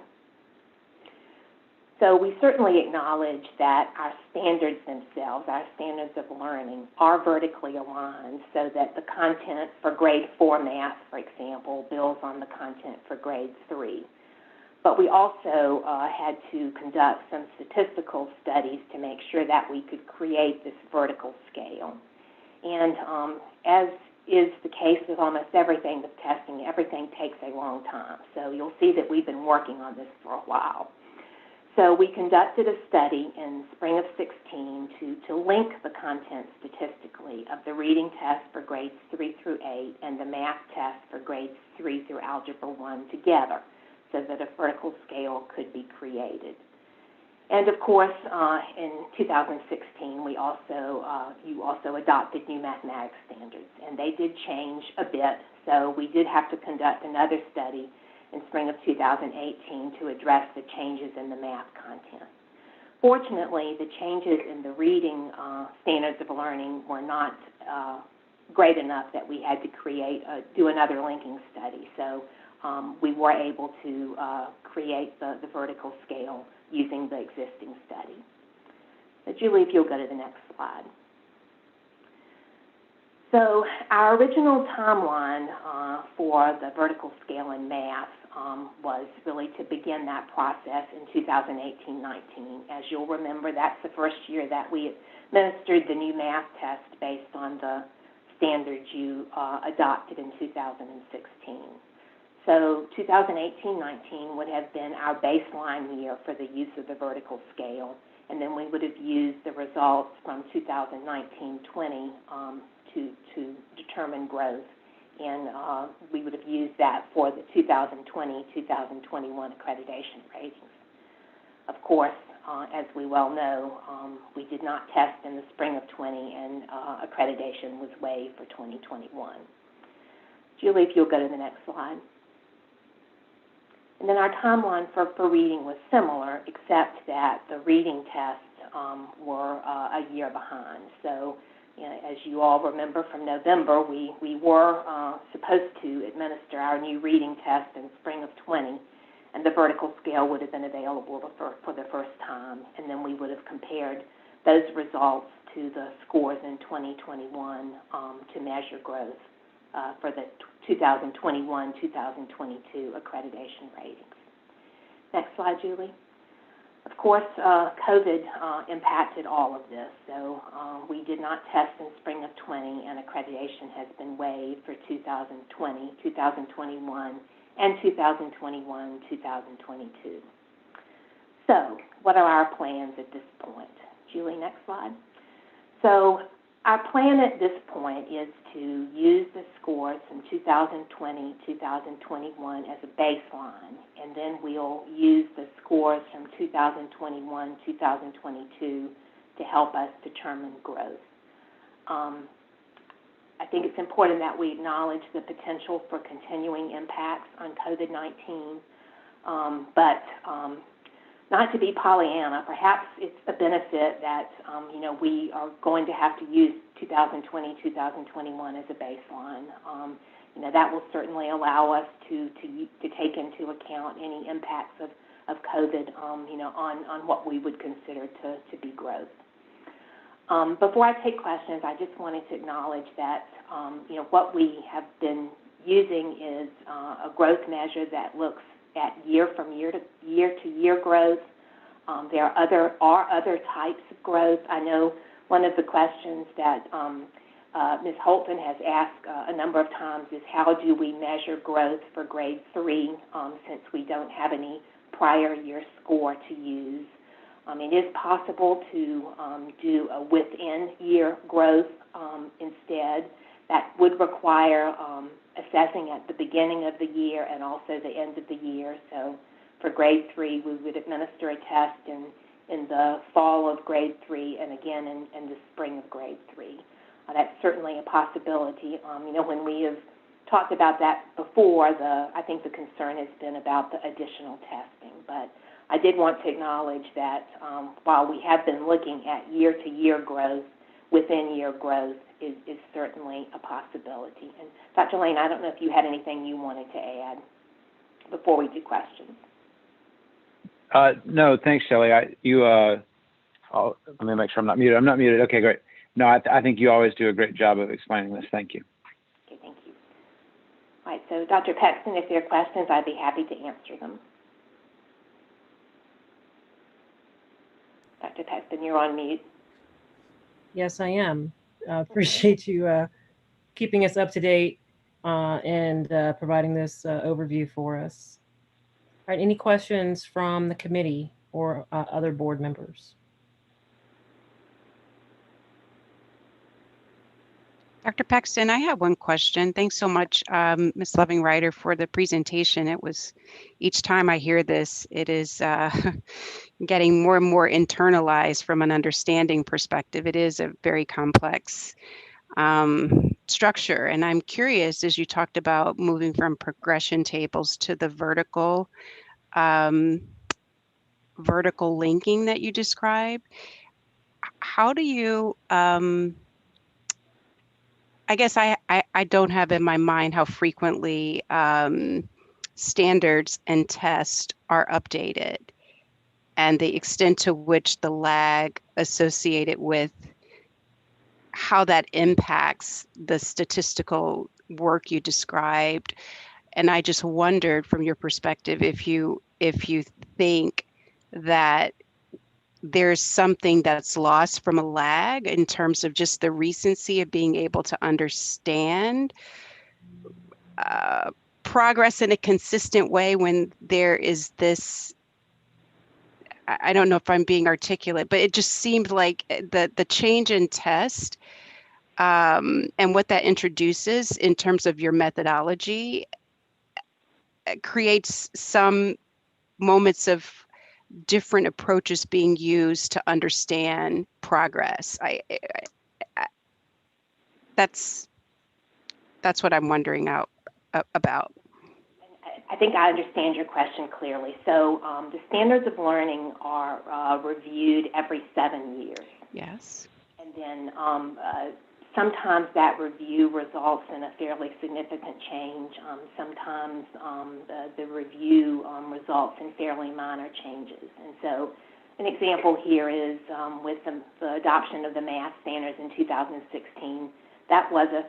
So we certainly acknowledge that our standards themselves, our standards of learning, are vertically aligned so that the content for grade 4 math, for example, builds on the content for grade 3. But we also had to conduct some statistical studies to make sure that we could create this vertical scale. And as is the case with almost everything with testing, everything takes a long time. So you'll see that we've been working on this for a while. So we conducted a study in spring of 16 to link the content statistically of the reading test for grades 3 through 8 and the math test for grades 3 through Algebra 1 together so that a vertical scale could be created. And of course, in 2016, you also adopted new mathematics standards, and they did change a bit. So we did have to conduct another study in spring of 2018 to address the changes in the math content. Fortunately, the changes in the reading standards of learning were not great enough that we had to do another linking study. So we were able to create the vertical scale using the existing study. So Julie, if you'll go to the next slide. So our original timeline for the vertical scale in math was really to begin that process in 2018-19. As you'll remember, that's the first year that we administered the new math test based on the standards you adopted in 2016. So 2018-19 would have been our baseline year for the use of the vertical scale, and then we would have used the results from 2019-20 to determine growth, and we would have used that for the 2020-2021 accreditation ratings. Of course, as we well know, we did not test in the spring of 20, and accreditation was waived for 2021. Julie, if you'll go to the next slide. And then our timeline for reading was similar, except that the reading tests were a year behind. So, as you all remember from November, we were supposed to administer our new reading test in spring of 20, and the vertical scale would have been available for the first time, and then we would have compared those results to the scores in 2021 to measure growth for the 2021-2022 accreditation ratings. Next slide, Julie. Of course, COVID impacted all of this, so we did not test in spring of 20, and accreditation has been waived for 2020, 2021, and 2021-2022. So, what are our plans at this point? Julie, next slide. So, our plan at this point is to use the scores from 2020, 2021 as a baseline, and then we'll use the scores from 2021, 2022 to help us determine growth. I think it's important that we acknowledge the potential for continuing impacts on COVID-19, but not to be Pollyanna, perhaps it's a benefit that, we are going to have to use 2020, 2021 as a baseline. That will certainly allow us to take into account any impacts of COVID, on what we would consider to be growth. Before I take questions, I just wanted to acknowledge that, what we have been using is a growth measure that looks at year to year growth. There are other types of growth. I know one of the questions that Ms. Holton has asked a number of times is how do we measure growth for grade 3 since we don't have any prior year score to use. It is possible to do a within year growth instead. That would require assessing at the beginning of the year and also the end of the year. So for grade 3, we would administer a test in the fall of grade 3 and again in the spring of grade 3. That's certainly a possibility. When we have talked about that before, I think the concern has been about the additional testing. But I did want to acknowledge that while we have been looking at year-to-year growth, within-year growth is certainly a possibility. And Dr. Lane, I don't know if you had anything you wanted to add before we do questions. No, thanks, Shelley. Let me make sure I'm not muted. I'm not muted. Okay, great. No, I think you always do a great job of explaining this. Thank you. Okay, thank you. All right, so Dr. Paxton, if there are questions, I'd be happy to answer them. Dr. Paxton, you're on mute. Yes, I am. Appreciate you keeping us up to date and providing this overview for us. All right, any questions from the committee or other board members? Dr. Paxton, I have one question. Thanks so much, Ms. Loving-Ryder, for the presentation. It was, each time I hear this, it is getting more and more internalized from an understanding perspective. It is a very complex structure. And I'm curious, as you talked about moving from progression tables to the vertical linking that you described, how do you, I guess I don't have in my mind how frequently standards and tests are updated and the extent to which the lag associated with how that impacts the statistical work you described. And I just wondered from your perspective if you think that there's something that's lost from a lag in terms of just the recency of being able to understand progress in a consistent way when there is this, I don't know if I'm being articulate, but it just seemed like the change in test and what that introduces in terms of your methodology creates some moments of different approaches being used to understand progress. That's what I'm wondering about. I think I understand your question clearly. So the standards of learning are reviewed every 7 years. Yes. And then sometimes that review results in a fairly significant change. Sometimes the review results in fairly minor changes. And so an example here is with the adoption of the math standards in 2016, that was a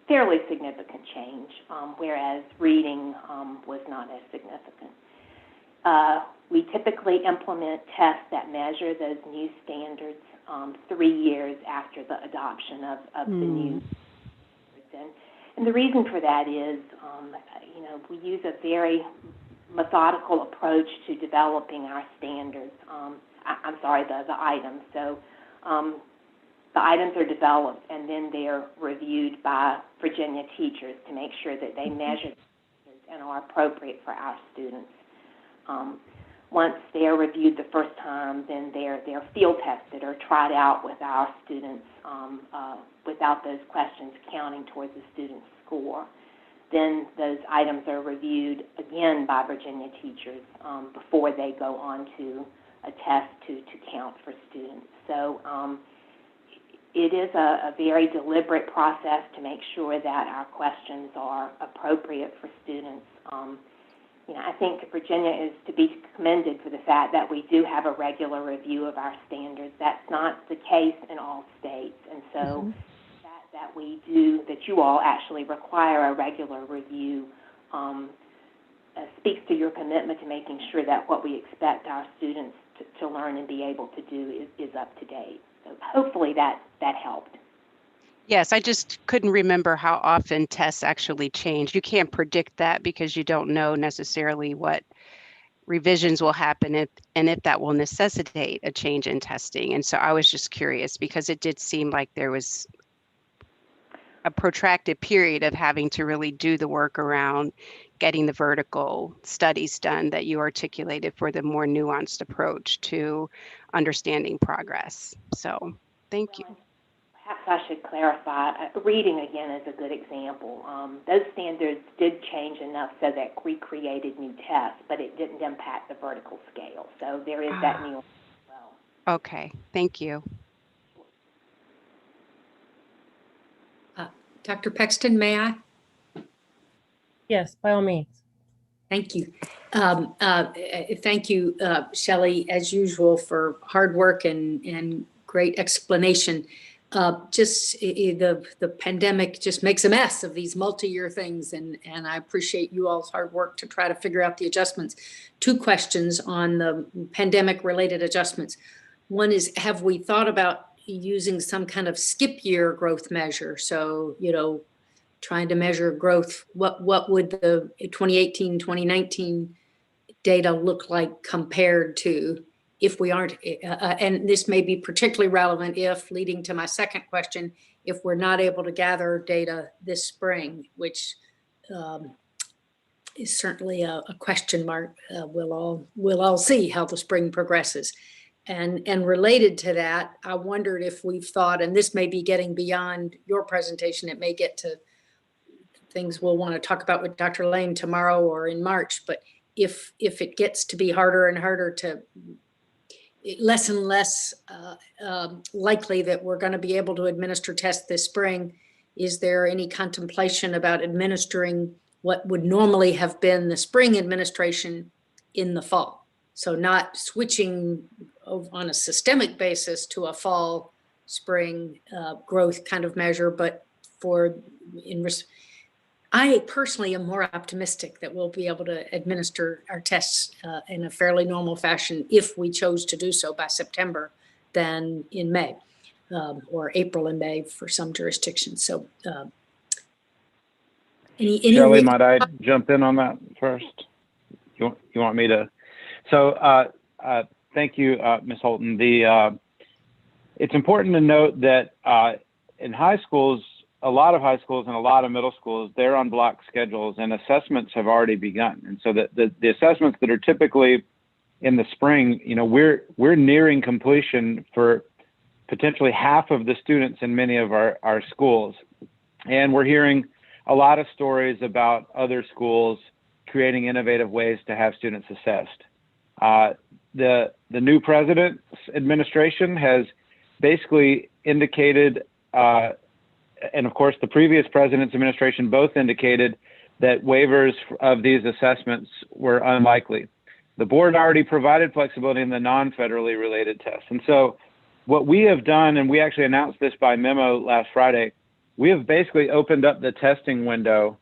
fairly significant change, whereas reading was not as significant. We typically implement tests that measure those new standards 3 years after the adoption of the new standards. And the reason for that is, we use a very methodical approach to developing our standards. The items. So the items are developed and then they're reviewed by Virginia teachers to make sure that they measure and are appropriate for our students. Once they're reviewed the first time, then they're field tested or tried out with our students without those questions counting towards the student's score. Then those items are reviewed again by Virginia teachers before they go on to a test to count for students. So it is a very deliberate process to make sure that our questions are appropriate for students. I think Virginia is to be commended for the fact that we do have a regular review of our standards. That's not the case in all states, and so that you all actually require a regular review speaks to your commitment to making sure that what we expect our students to learn and be able to do is up to date. So hopefully that helped. Yes, I just couldn't remember how often tests actually change. You can't predict that because you don't know necessarily what revisions will happen and if that will necessitate a change in testing. And so I was just curious because it did seem like there was a protracted period of having to really do the work around getting the vertical studies done that you articulated for the more nuanced approach to understanding progress. So thank you. Perhaps I should clarify. Reading, again, is a good example. Those standards did change enough so that we created new tests, but it didn't impact the vertical scale. So there is that nuance as well. Okay, thank you. Dr. Pexton, may I? Yes, by all means. Thank you. Thank you, Shelley, as usual, for hard work and great explanation. The pandemic just makes a mess of these multi-year things, and I appreciate you all's hard work to try to figure out the adjustments. 2 questions on the pandemic-related adjustments. One is, have we thought about using some kind of skip year growth measure? So, trying to measure growth, what would the 2018, 2019 data look like compared to if we aren't, and this may be particularly relevant if, leading to my second question, if we're not able to gather data this spring, which is certainly a question mark. We'll all see how the spring progresses. And related to that, I wondered if we've thought, and this may be getting beyond your presentation, it may get to things we'll want to talk about with Dr. Lane tomorrow or in March, but if it gets to be harder and harder to, less and less likely that we're going to be able to administer tests this spring, is there any contemplation about administering what would normally have been the spring administration in the fall. So not switching on a systemic basis to a fall, spring growth kind of measure, but I personally am more optimistic that we'll be able to administer our tests in a fairly normal fashion if we chose to do so by September than in May or April and May for some jurisdictions. So Shelley, might I jump in on that first? You want me to? So thank you, Ms. Holton. It's important to note that in high schools, a lot of high schools and a lot of middle schools, they're on block schedules and assessments have already begun. And so the assessments that are typically in the spring, we're nearing completion for potentially half of the students in many of our schools. And we're hearing a lot of stories about other schools creating innovative ways to have students assessed. The new president's administration has basically indicated, and of course the previous president's administration both indicated that waivers of these assessments were unlikely. The board already provided flexibility in the non-federally related tests. And so what we have done, and we actually announced this by memo last Friday, we have basically opened up the testing window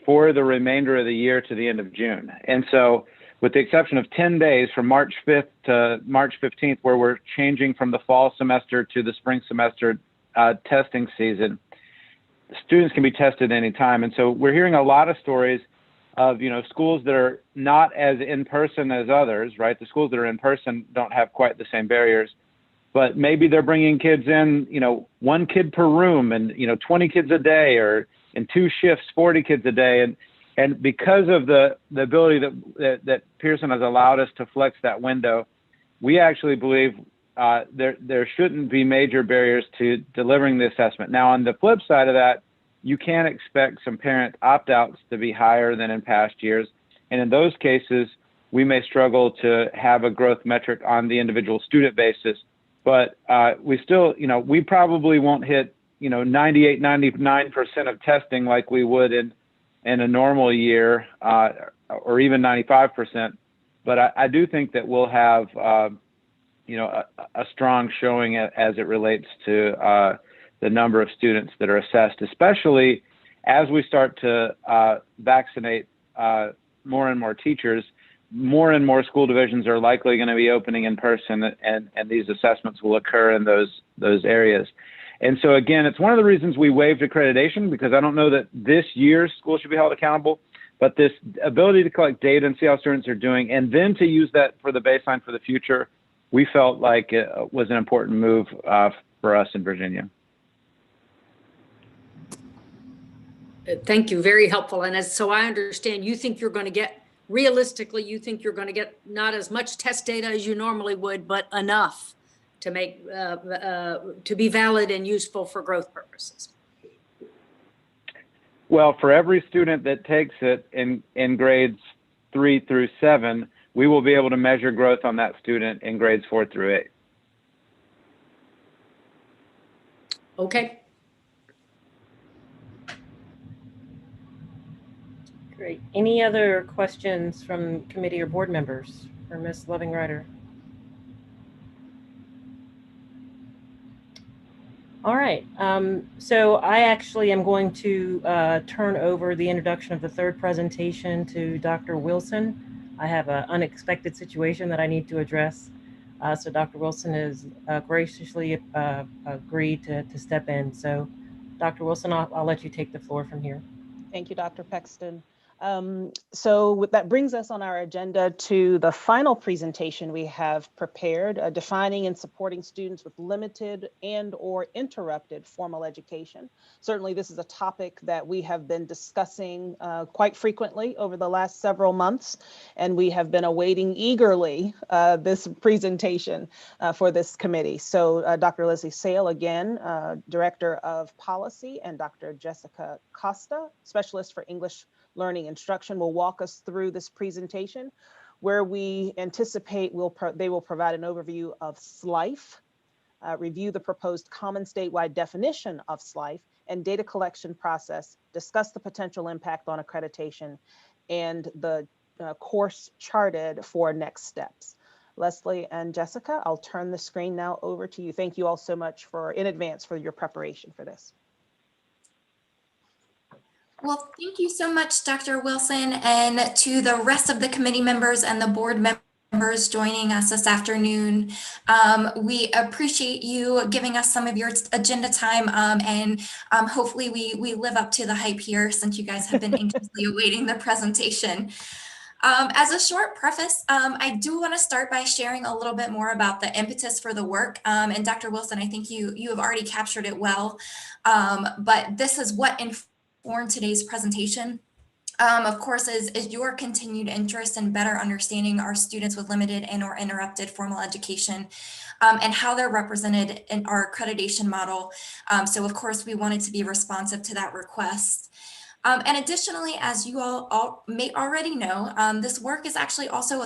for the remainder of the year to the end of June. And so with the exception of 10 days from March 5th to March 15th, where we're changing from the fall semester to the spring semester testing season, students can be tested anytime. And so we're hearing a lot of stories of, schools that are not as in-person as others, right? The schools that are in person don't have quite the same barriers, but maybe they're bringing kids in, one kid per room and, 20 kids a day, or in 2 shifts, 40 kids a day. And because of the ability that Pearson has allowed us to flex that window, we actually believe there shouldn't be major barriers to delivering the assessment. Now, on the flip side of that, you can expect some parent opt-outs to be higher than in past years. And in those cases, we may struggle to have a growth metric on the individual student basis. But we still, we probably won't hit, 98, 99% of testing like we would in a normal year, or even 95%. But I do think that we'll have, a strong showing as it relates to the number of students that are assessed, especially as we start to vaccinate more and more teachers. More and more school divisions are likely going to be opening in person, and these assessments will occur in those areas. And so again, it's one of the reasons we waived accreditation, because I don't know that this year schools should be held accountable, but this ability to collect data and see how students are doing, and then to use that for the baseline for the future, we felt like it was an important move for us in Virginia. Thank you, very helpful. And so I understand you think you're going to get, realistically, you think you're going to get not as much test data as you normally would, but enough to make to be valid and useful for growth purposes. Well, for every student that takes it in grades 3 through 7, we will be able to measure growth on that student in grades 4 through 8. Okay. Great. Any other questions from committee or board members for Ms. Loving-Ryder? All right. So I actually am going to turn over the introduction of the third presentation to Dr. Wilson. I have an unexpected situation that I need to address. So Dr. Wilson has graciously agreed to step in. So Dr. Wilson, I'll let you take the floor from here. Thank you, Dr. Pexton. So that brings us on our agenda to the final presentation we have prepared, defining and supporting students with limited and or interrupted formal education. Certainly this is a topic that we have been discussing quite frequently over the last several months, and we have been awaiting eagerly this presentation for this committee. So Dr. Leslie Sale, again, Director of Policy, and Dr. Jessica Costa, Specialist for English Learning Instruction, will walk us through this presentation, where we anticipate they will provide an overview of SLIFE, review the proposed common statewide definition of SLIFE and data collection process, discuss the potential impact on accreditation, and the course charted for next steps. Leslie and Jessica, I'll turn the screen now over to you. Thank you all so much in advance for your preparation for this. Well, thank you so much, Dr. Wilson, and to the rest of the committee members and the board members joining us this afternoon. We appreciate you giving us some of your agenda time, and hopefully we live up to the hype here, since you guys have been anxiously awaiting the presentation. As a short preface, I do want to start by sharing a little bit more about the impetus for the work. And Dr. Wilson, I think you have already captured it well, but this is what informed today's presentation. Of course, is your continued interest in better understanding our students with limited and/or interrupted formal education, and how they're represented in our accreditation model. So of course, we wanted to be responsive to that request. And additionally, as you all may already know, this work is actually also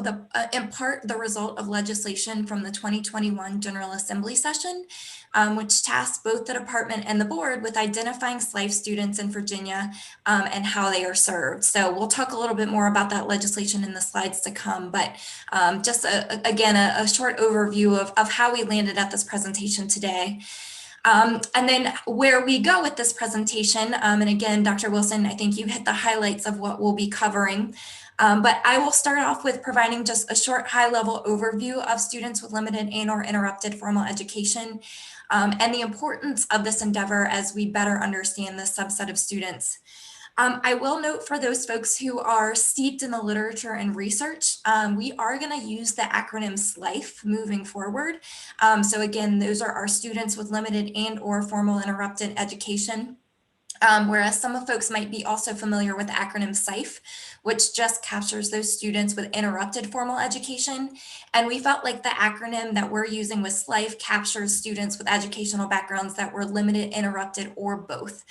in part the result of legislation from the 2021 General Assembly session, which tasked both the department and the board with identifying SLIFE students in Virginia and how they are served. So we'll talk a little bit more about that legislation in the slides to come, but just again, a short overview of how we landed at this presentation today. And then where we go with this presentation, and again, Dr. Wilson, I think you hit the highlights of what we'll be covering, but I will start off with providing just a short high-level overview of students with limited and/or interrupted formal education, and the importance of this endeavor as we better understand this subset of students. I will note for those folks who are steeped in the literature and research, we are going to use the acronym SLIFE moving forward. So again, those are our students with limited and/or formal interrupted education. Whereas some folks might be also familiar with the acronym SIFE, which just captures those students with interrupted formal education. And we felt like the acronym that we're using with SLIFE captures students with educational backgrounds that were limited, interrupted, or both.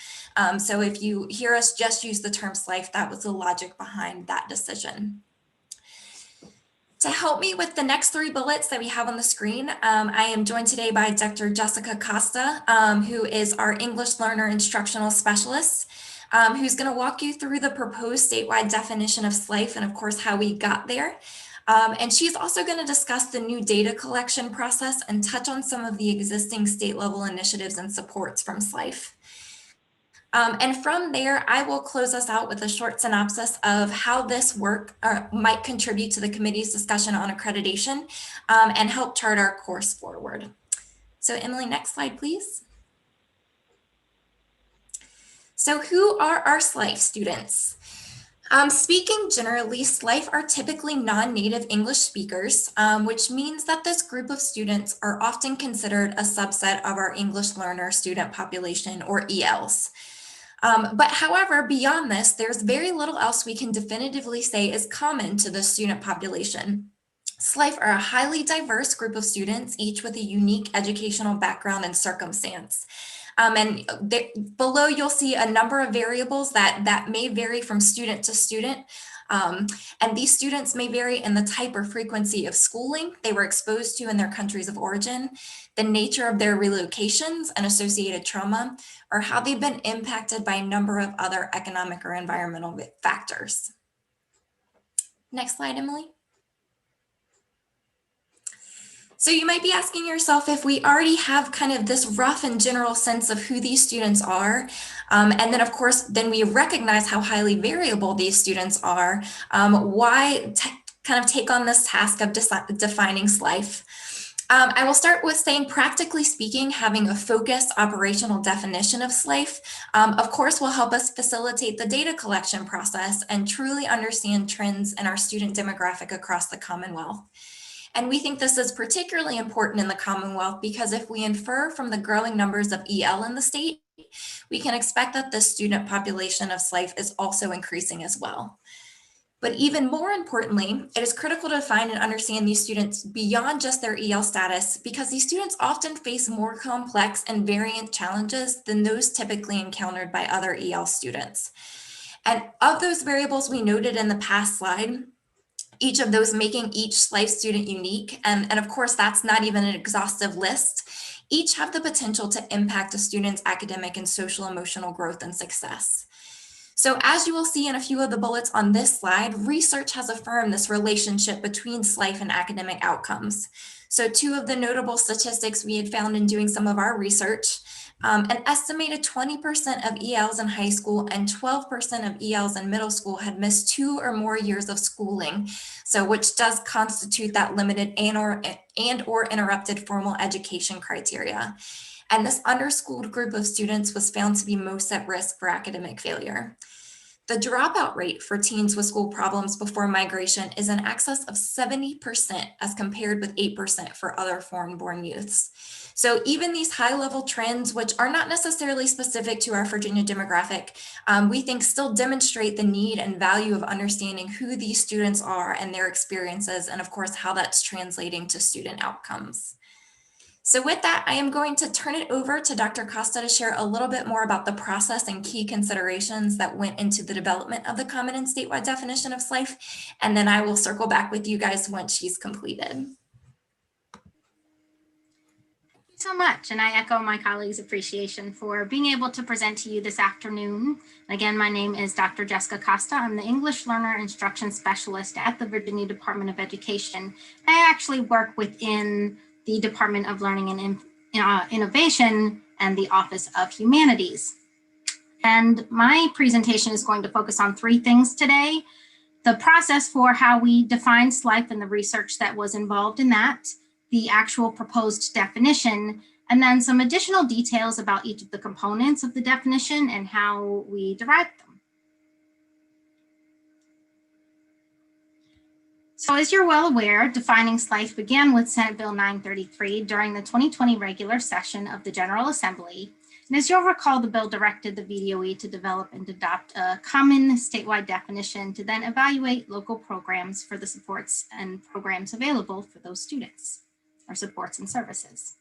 So if you hear us just use the term SLIFE, that was the logic behind that decision. To help me with the next three bullets that we have on the screen, I am joined today by Dr. Jessica Costa, who is our English Learner Instructional Specialist, who's going to walk you through the proposed statewide definition of SLIFE and, of course, how we got there. And she's also going to discuss the new data collection process and touch on some of the existing state-level initiatives and supports from SLIFE. And from there, I will close us out with a short synopsis of how this work might contribute to the committee's discussion on accreditation and help chart our course forward. So Emily, next slide, please. So who are our SLIFE students? Speaking generally, SLIFE are typically non-native English speakers, which means that this group of students are often considered a subset of our English learner student population, or ELs. But however, beyond this, there's very little else we can definitively say is common to the student population. SLIFE are a highly diverse group of students, each with a unique educational background and circumstance. And below, you'll see a number of variables that may vary from student to student. And these students may vary in the type or frequency of schooling they were exposed to in their countries of origin, the nature of their relocations and associated trauma, or how they've been impacted by a number of other economic or environmental factors. Next slide, Emily. So you might be asking yourself if we already have kind of this rough and general sense of who these students are, and then of course, then we recognize how highly variable these students are, why kind of take on this task of defining SLIFE? I will start with saying, practically speaking, having a focused operational definition of SLIFE, of course, will help us facilitate the data collection process and truly understand trends in our student demographic across the Commonwealth. And we think this is particularly important in the Commonwealth because if we infer from the growing numbers of EL in the state, we can expect that the student population of SLIFE is also increasing as well. But even more importantly, it is critical to find and understand these students beyond just their EL status, because these students often face more complex and variant challenges than those typically encountered by other EL students. And of those variables we noted in the past slide, each of those making each SLIFE student unique. And of course, that's not even an exhaustive list. each have the potential to impact a student's academic and social emotional growth and success. So as you will see in a few of the bullets on this slide, research has affirmed this relationship between SLIFE and academic outcomes. So two of the notable statistics we had found in doing some of our research, an estimated 20% of ELs in high school and 12% of ELs in middle school had missed 2 or more years of schooling, so which does constitute that limited and or interrupted formal education criteria. And this underschooled group of students was found to be most at risk for academic failure. The dropout rate for teens with school problems before migration is in excess of 70% as compared with 8% for other foreign-born youths. So even these high-level trends, which are not necessarily specific to our Virginia demographic, we think still demonstrate the need and value of understanding who these students are and their experiences, and of course, how that's translating to student outcomes. So with that, I am going to turn it over to Dr. Costa to share a little bit more about the process and key considerations that went into the development of the common and statewide definition of SLIFE, and then I will circle back with you guys once she's completed. Thank you so much, and I echo my colleagues' appreciation for being able to present to you this afternoon. Again, my name is Dr. Jessica Costa. I'm the English Learner Instruction Specialist at the Virginia Department of Education. I actually work within the Department of Learning and Innovation and the Office of Humanities. And my presentation is going to focus on 3 things today: the process for how we define SLIFE and the research that was involved in that, the actual proposed definition, and then some additional details about each of the components of the definition and how we derived them. So as you're well aware, defining SLIFE began with Senate Bill 933 during the 2020 regular session of the General Assembly. And as you'll recall, the bill directed the VDOE to develop and adopt a common statewide definition to then evaluate local programs for the supports and programs available for those students, or supports and services.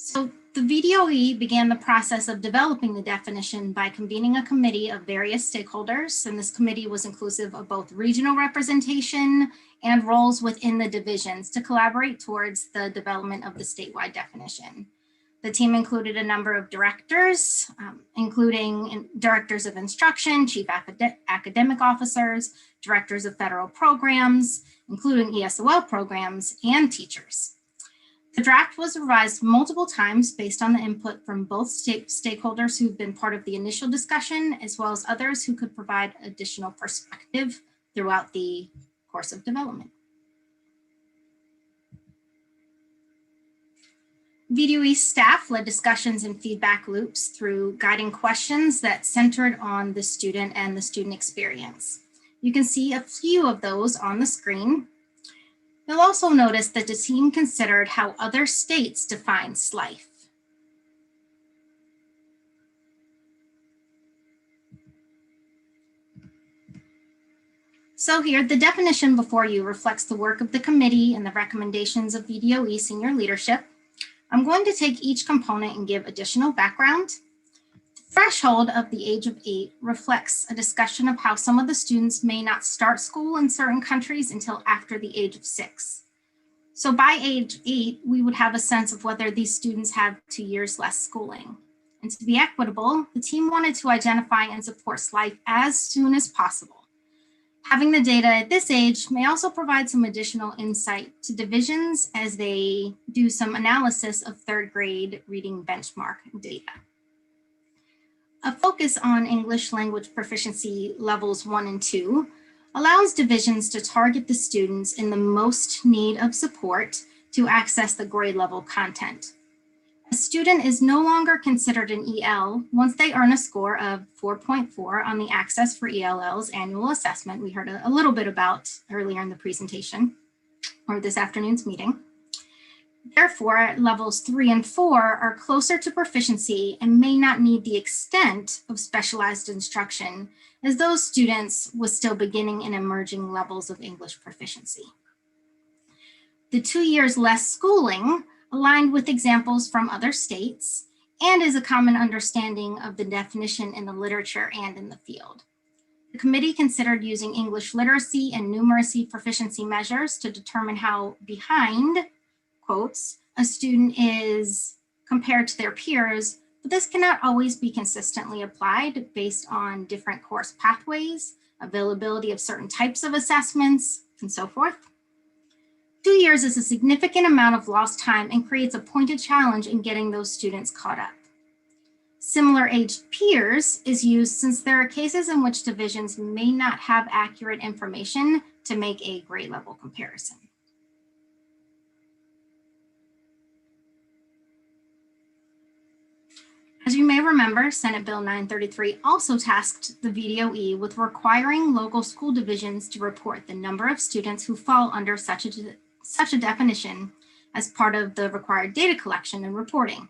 So the VDOE began the process of developing the definition by convening a committee of various stakeholders, and this committee was inclusive of both regional representation and roles within the divisions to collaborate towards the development of the statewide definition. The team included a number of directors, including directors of instruction, chief academic officers, directors of federal programs, including ESOL programs, and teachers. The draft was revised multiple times based on the input from both stakeholders who've been part of the initial discussion, as well as others who could provide additional perspective throughout the course of development. VDOE staff led discussions and feedback loops through guiding questions that centered on the student and the student experience. You can see a few of those on the screen. You'll also notice that the team considered how other states define SLIFE. So here, the definition before you reflects the work of the committee and the recommendations of VDOE senior leadership. I'm going to take each component and give additional background. The threshold of the age of 8 reflects a discussion of how some of the students may not start school in certain countries until after the age of 6. So by age 8, we would have a sense of whether these students have 2 years less schooling. And to be equitable, the team wanted to identify and support SLIFE as soon as possible. Having the data at this age may also provide some additional insight to divisions as they do some analysis of 3rd grade reading benchmark data. A focus on English language proficiency levels 1 and 2 allows divisions to target the students in the most need of support to access the grade level content. A student is no longer considered an EL once they earn a score of 4.4 on the Access for ELL's annual assessment we heard a little bit about earlier in the presentation or this afternoon's meeting. Therefore, levels 3 and 4 are closer to proficiency and may not need the extent of specialized instruction as those students with still beginning and emerging levels of English proficiency. The 2 years less schooling aligned with examples from other states and is a common understanding of the definition in the literature and in the field. The committee considered using English literacy and numeracy proficiency measures to determine how behind quotes, a student is compared to their peers, but this cannot always be consistently applied based on different course pathways, availability of certain types of assessments, and so forth. 2 years is a significant amount of lost time and creates a pointed challenge in getting those students caught up. Similar aged peers is used since there are cases in which divisions may not have accurate information to make a grade level comparison. As you may remember, Senate Bill 933 also tasked the VDOE with requiring local school divisions to report the number of students who fall under such a definition as part of the required data collection and reporting.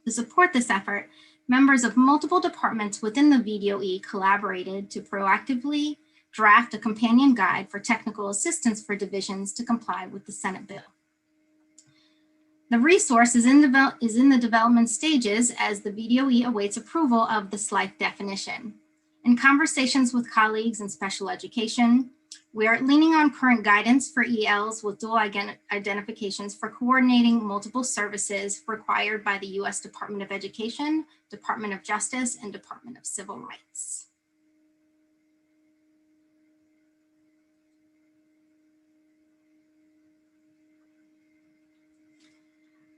To support this effort, members of multiple departments within the VDOE collaborated to proactively draft a companion guide for technical assistance for divisions to comply with the Senate bill. The resource is in the development stages as the VDOE awaits approval of the SLIFE definition. In conversations with colleagues in special education, we are leaning on current guidance for ELs with dual identifications for coordinating multiple services required by the U.S. Department of Education, Department of Justice, and Department of Civil Rights.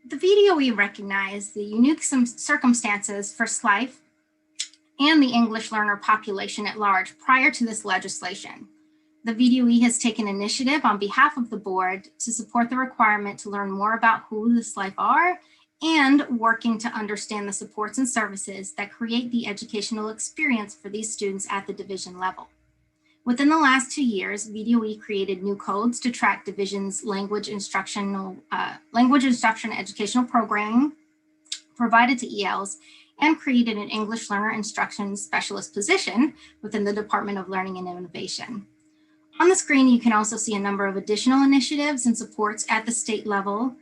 The VDOE recognized the unique circumstances for SLIFE and the English learner population at large prior to this legislation. The VDOE has taken initiative on behalf of the board to support the requirement to learn more about who the SLIFE are and working to understand the supports and services that create the educational experience for these students at the division level. Within the last 2 years, VDOE created new codes to track divisions' language instruction educational programming provided to ELs and created an English learner instruction specialist position within the Department of Learning and Innovation. On the screen, you can also see a number of additional initiatives and supports at the state level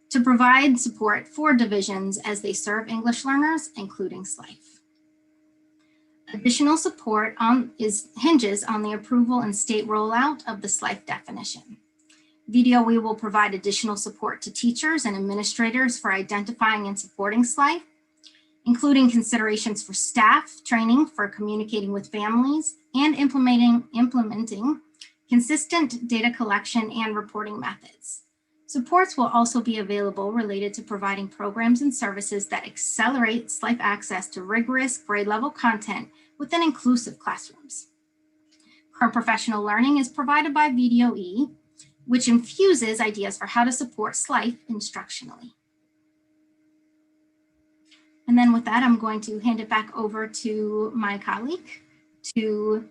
to provide support for divisions as they serve English learners, including SLIFE. Additional support hinges on the approval and state rollout of the SLIFE definition. VDOE will provide additional support to teachers and administrators for identifying and supporting SLIFE, including considerations for staff training for communicating with families and implementing consistent data collection and reporting methods. Supports will also be available related to providing programs and services that accelerate SLIFE access to rigorous grade level content within inclusive classrooms. Current professional learning is provided by VDOE, which infuses ideas for how to support SLIFE instructionally. And then with that, I'm going to hand it back over to my colleague to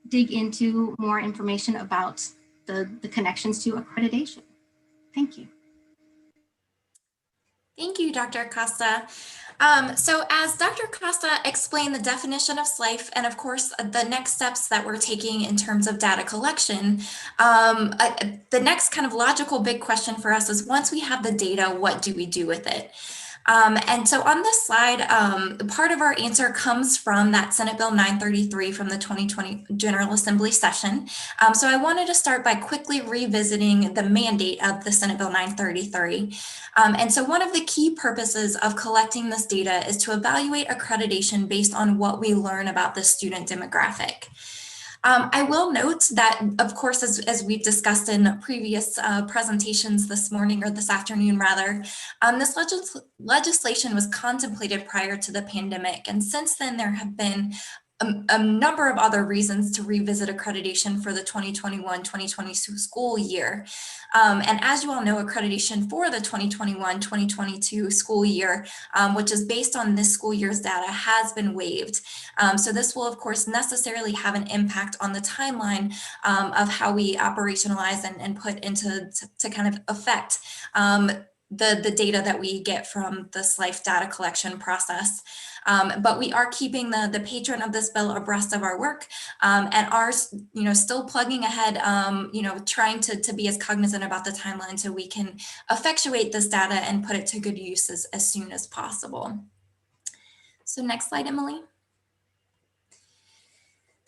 dig into more information about the connections to accreditation. Thank you. Thank you, Dr. Costa. So as Dr. Costa explained the definition of SLIFE and of course the next steps that we're taking in terms of data collection, the next kind of logical big question for us is once we have the data, what do we do with it? And so on this slide, part of our answer comes from that Senate Bill 933 from the 2020 General Assembly session. So I wanted to start by quickly revisiting the mandate of the Senate Bill 933. And so one of the key purposes of collecting this data is to evaluate accreditation based on what we learn about the student demographic. I will note that, of course, as we've discussed in previous presentations this morning or this afternoon, rather, this legislation was contemplated prior to the pandemic. And since then, there have been a number of other reasons to revisit accreditation for the 2021-2022 school year. And as you all know, accreditation for the 2021-2022 school year, which is based on this school year's data, has been waived. So this will, of course, necessarily have an impact on the timeline of how we operationalize and put into to kind of affect the data that we get from the SLIFE data collection process. But we are keeping the patron of this bill abreast of our work and are, still plugging ahead, trying to be as cognizant about the timeline so we can effectuate this data and put it to good use as soon as possible. So next slide, Emily.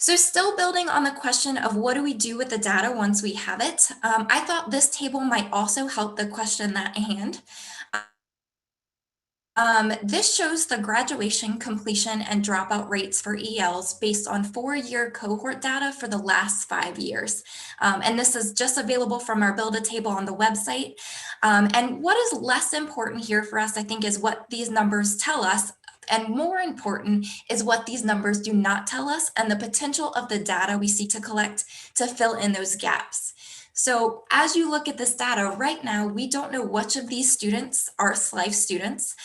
So still building on the question of what do we do with the data once we have it, I thought this table might also help the question at hand. This shows the graduation, completion, and dropout rates for ELs based on 4-year cohort data for the last 5 years. And this is just available from our Build a Table on the website. And what is less important here for us, I think, is what these numbers tell us. And more important is what these numbers do not tell us and the potential of the data we seek to collect to fill in those gaps. So as you look at this data right now, we don't know which of these students are SLIFE students,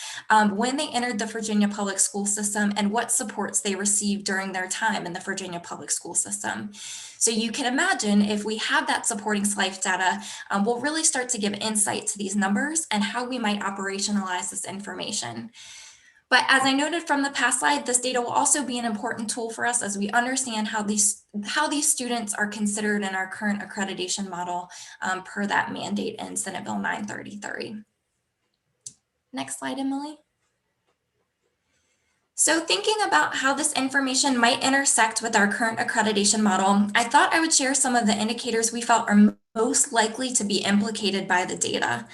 when they entered the Virginia public school system, and what supports they received during their time in the Virginia public school system. So you can imagine if we have that supporting SLIFE data, we'll really start to give insight to these numbers and how we might operationalize this information. But as I noted from the past slide, this data will also be an important tool for us as we understand how these students are considered in our current accreditation model per that mandate in Senate Bill 933. Next slide, Emily. So thinking about how this information might intersect with our current accreditation model, I thought I would share some of the indicators we felt are most likely to be implicated by the data.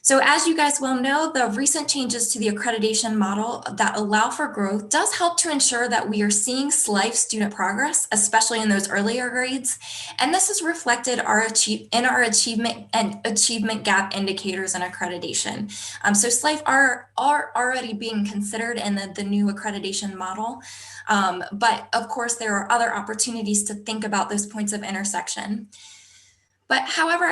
So as you guys well know, the recent changes to the accreditation model that allow for growth does help to ensure that we are seeing SLIFE student progress, especially in those earlier grades. And this is reflected in our achievement gap indicators and accreditation. So SLIFE are already being considered in the new accreditation model. But of course, there are other opportunities to think about those points of intersection. But however,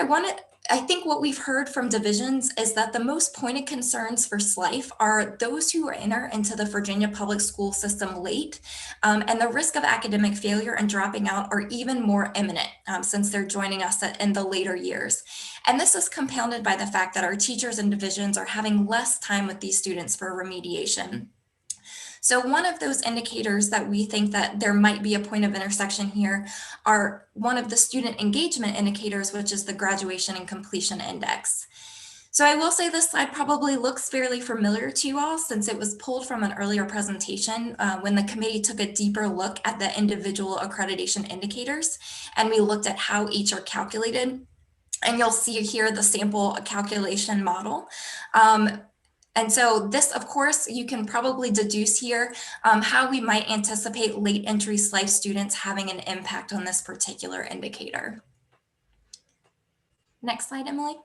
I think what we've heard from divisions is that the most pointed concerns for SLIFE are those who enter into the Virginia public school system late, and the risk of academic failure and dropping out are even more imminent since they're joining us in the later years. And this is compounded by the fact that our teachers and divisions are having less time with these students for remediation. So one of those indicators that we think that there might be a point of intersection here are one of the student engagement indicators, which is the graduation and completion index. So I will say this slide probably looks fairly familiar to you all since it was pulled from an earlier presentation when the committee took a deeper look at the individual accreditation indicators, and we looked at how each are calculated. And you'll see here the sample calculation model. And so this, of course, you can probably deduce here how we might anticipate late entry SLIFE students having an impact on this particular indicator. Next slide, Emily.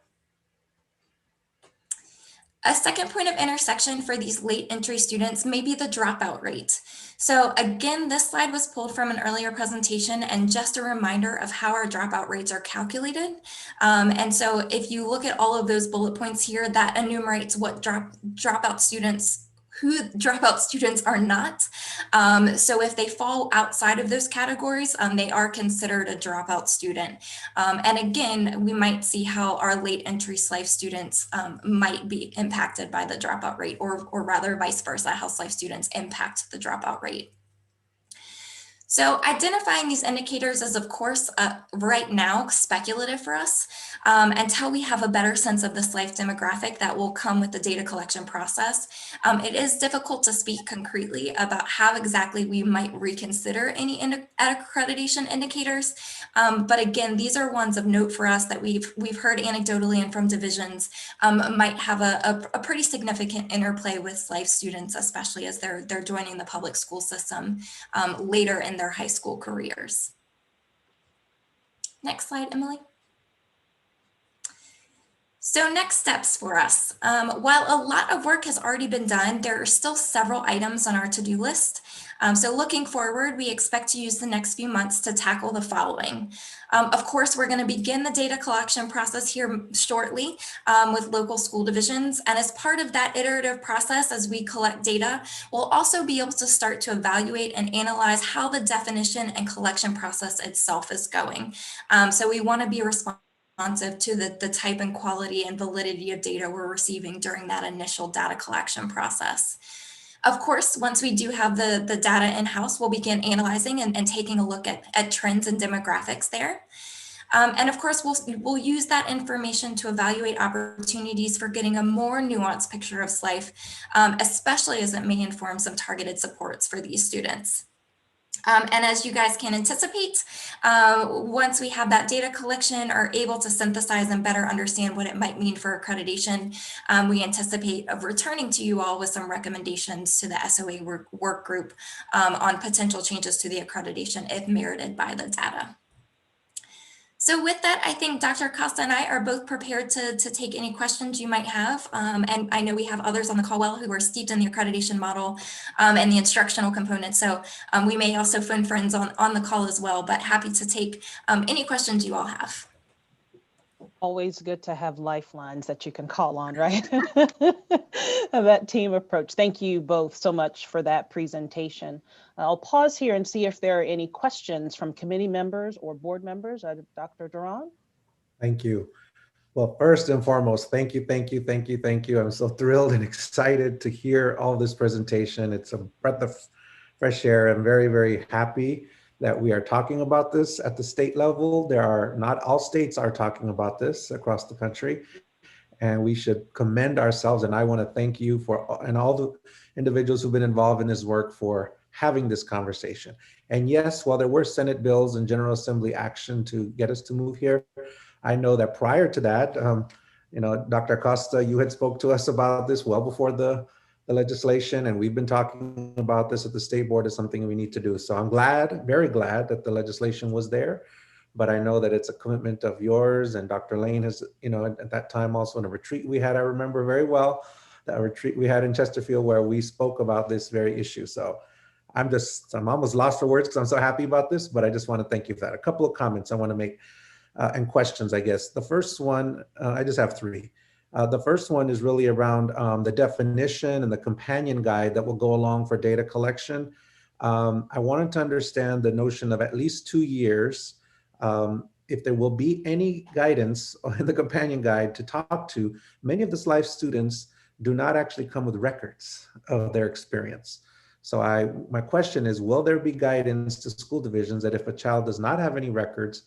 A second point of intersection for these late entry students may be the dropout rate. So again, this slide was pulled from an earlier presentation and just a reminder of how our dropout rates are calculated. And so if you look at all of those bullet points here, that enumerates what dropout students are not. So if they fall outside of those categories, they are considered a dropout student. And again, we might see how our late entry SLIFE students might be impacted by the dropout rate, or rather vice versa, how SLIFE students impact the dropout rate. So identifying these indicators is, of course, right now speculative for us until we have a better sense of the SLIFE demographic that will come with the data collection process. It is difficult to speak concretely about how exactly we might reconsider any accreditation indicators. But again, these are ones of note for us that we've heard anecdotally and from divisions might have a pretty significant interplay with SLIFE students, especially as they're joining the public school system later in their high school careers. Next slide, Emily. So next steps for us. While a lot of work has already been done, there are still several items on our to-do list. So looking forward, we expect to use the next few months to tackle the following. Of course, we're going to begin the data collection process here shortly with local school divisions. And as part of that iterative process, as we collect data, we'll also be able to start to evaluate and analyze how the definition and collection process itself is going. So we want to be responsive to the type and quality and validity of data we're receiving during that initial data collection process. Of course, once we do have the data in-house, we'll begin analyzing and taking a look at trends and demographics there. And of course, we'll use that information to evaluate opportunities for getting a more nuanced picture of SLIFE, especially as it may inform some targeted supports for these students. And as you guys can anticipate, once we have that data collection, are able to synthesize and better understand what it might mean for accreditation, we anticipate of returning to you all with some recommendations to the SOA work group on potential changes to the accreditation if merited by the data. So with that, I think Dr. Costa and I are both prepared to take any questions you might have. And I know we have others on the call who are steeped in the accreditation model and the instructional component. So we may also phone friends on the call as well, but happy to take any questions you all have. Always good to have lifelines that you can call on, right? That team approach. Thank you both so much for that presentation. I'll pause here and see if there are any questions from committee members or board members. Dr. Duran? Thank you. Well, first and foremost, thank you, thank you, thank you, thank you. I'm so thrilled and excited to hear all this presentation. It's a breath of fresh air. I'm very, very happy that we are talking about this at the state level. Not all states are talking about this across the country, and we should commend ourselves. And I want to thank you and all the individuals who've been involved in this work for having this conversation. And yes, while there were Senate bills and General Assembly action to get us to move here, I know that prior to that, Dr. Acosta, you had spoke to us about this well before the legislation, and we've been talking about this at the state board as something we need to do. So I'm glad, very glad that the legislation was there, but I know that it's a commitment of yours, and Dr. Lane has, at that time also in a retreat we had, I remember very well, that retreat we had in Chesterfield where we spoke about this very issue. So I'm almost lost for words because I'm so happy about this, but I just want to thank you for that. A couple of comments I want to make and questions, I guess. The first one, I just have three. The first one is really around the definition and the companion guide that will go along for data collection. I wanted to understand the notion of at least 2 years, if there will be any guidance in the companion guide to talk to. Many of the SLIFE students do not actually come with records of their experience. So my question is, will there be guidance to school divisions that if a child does not have any records,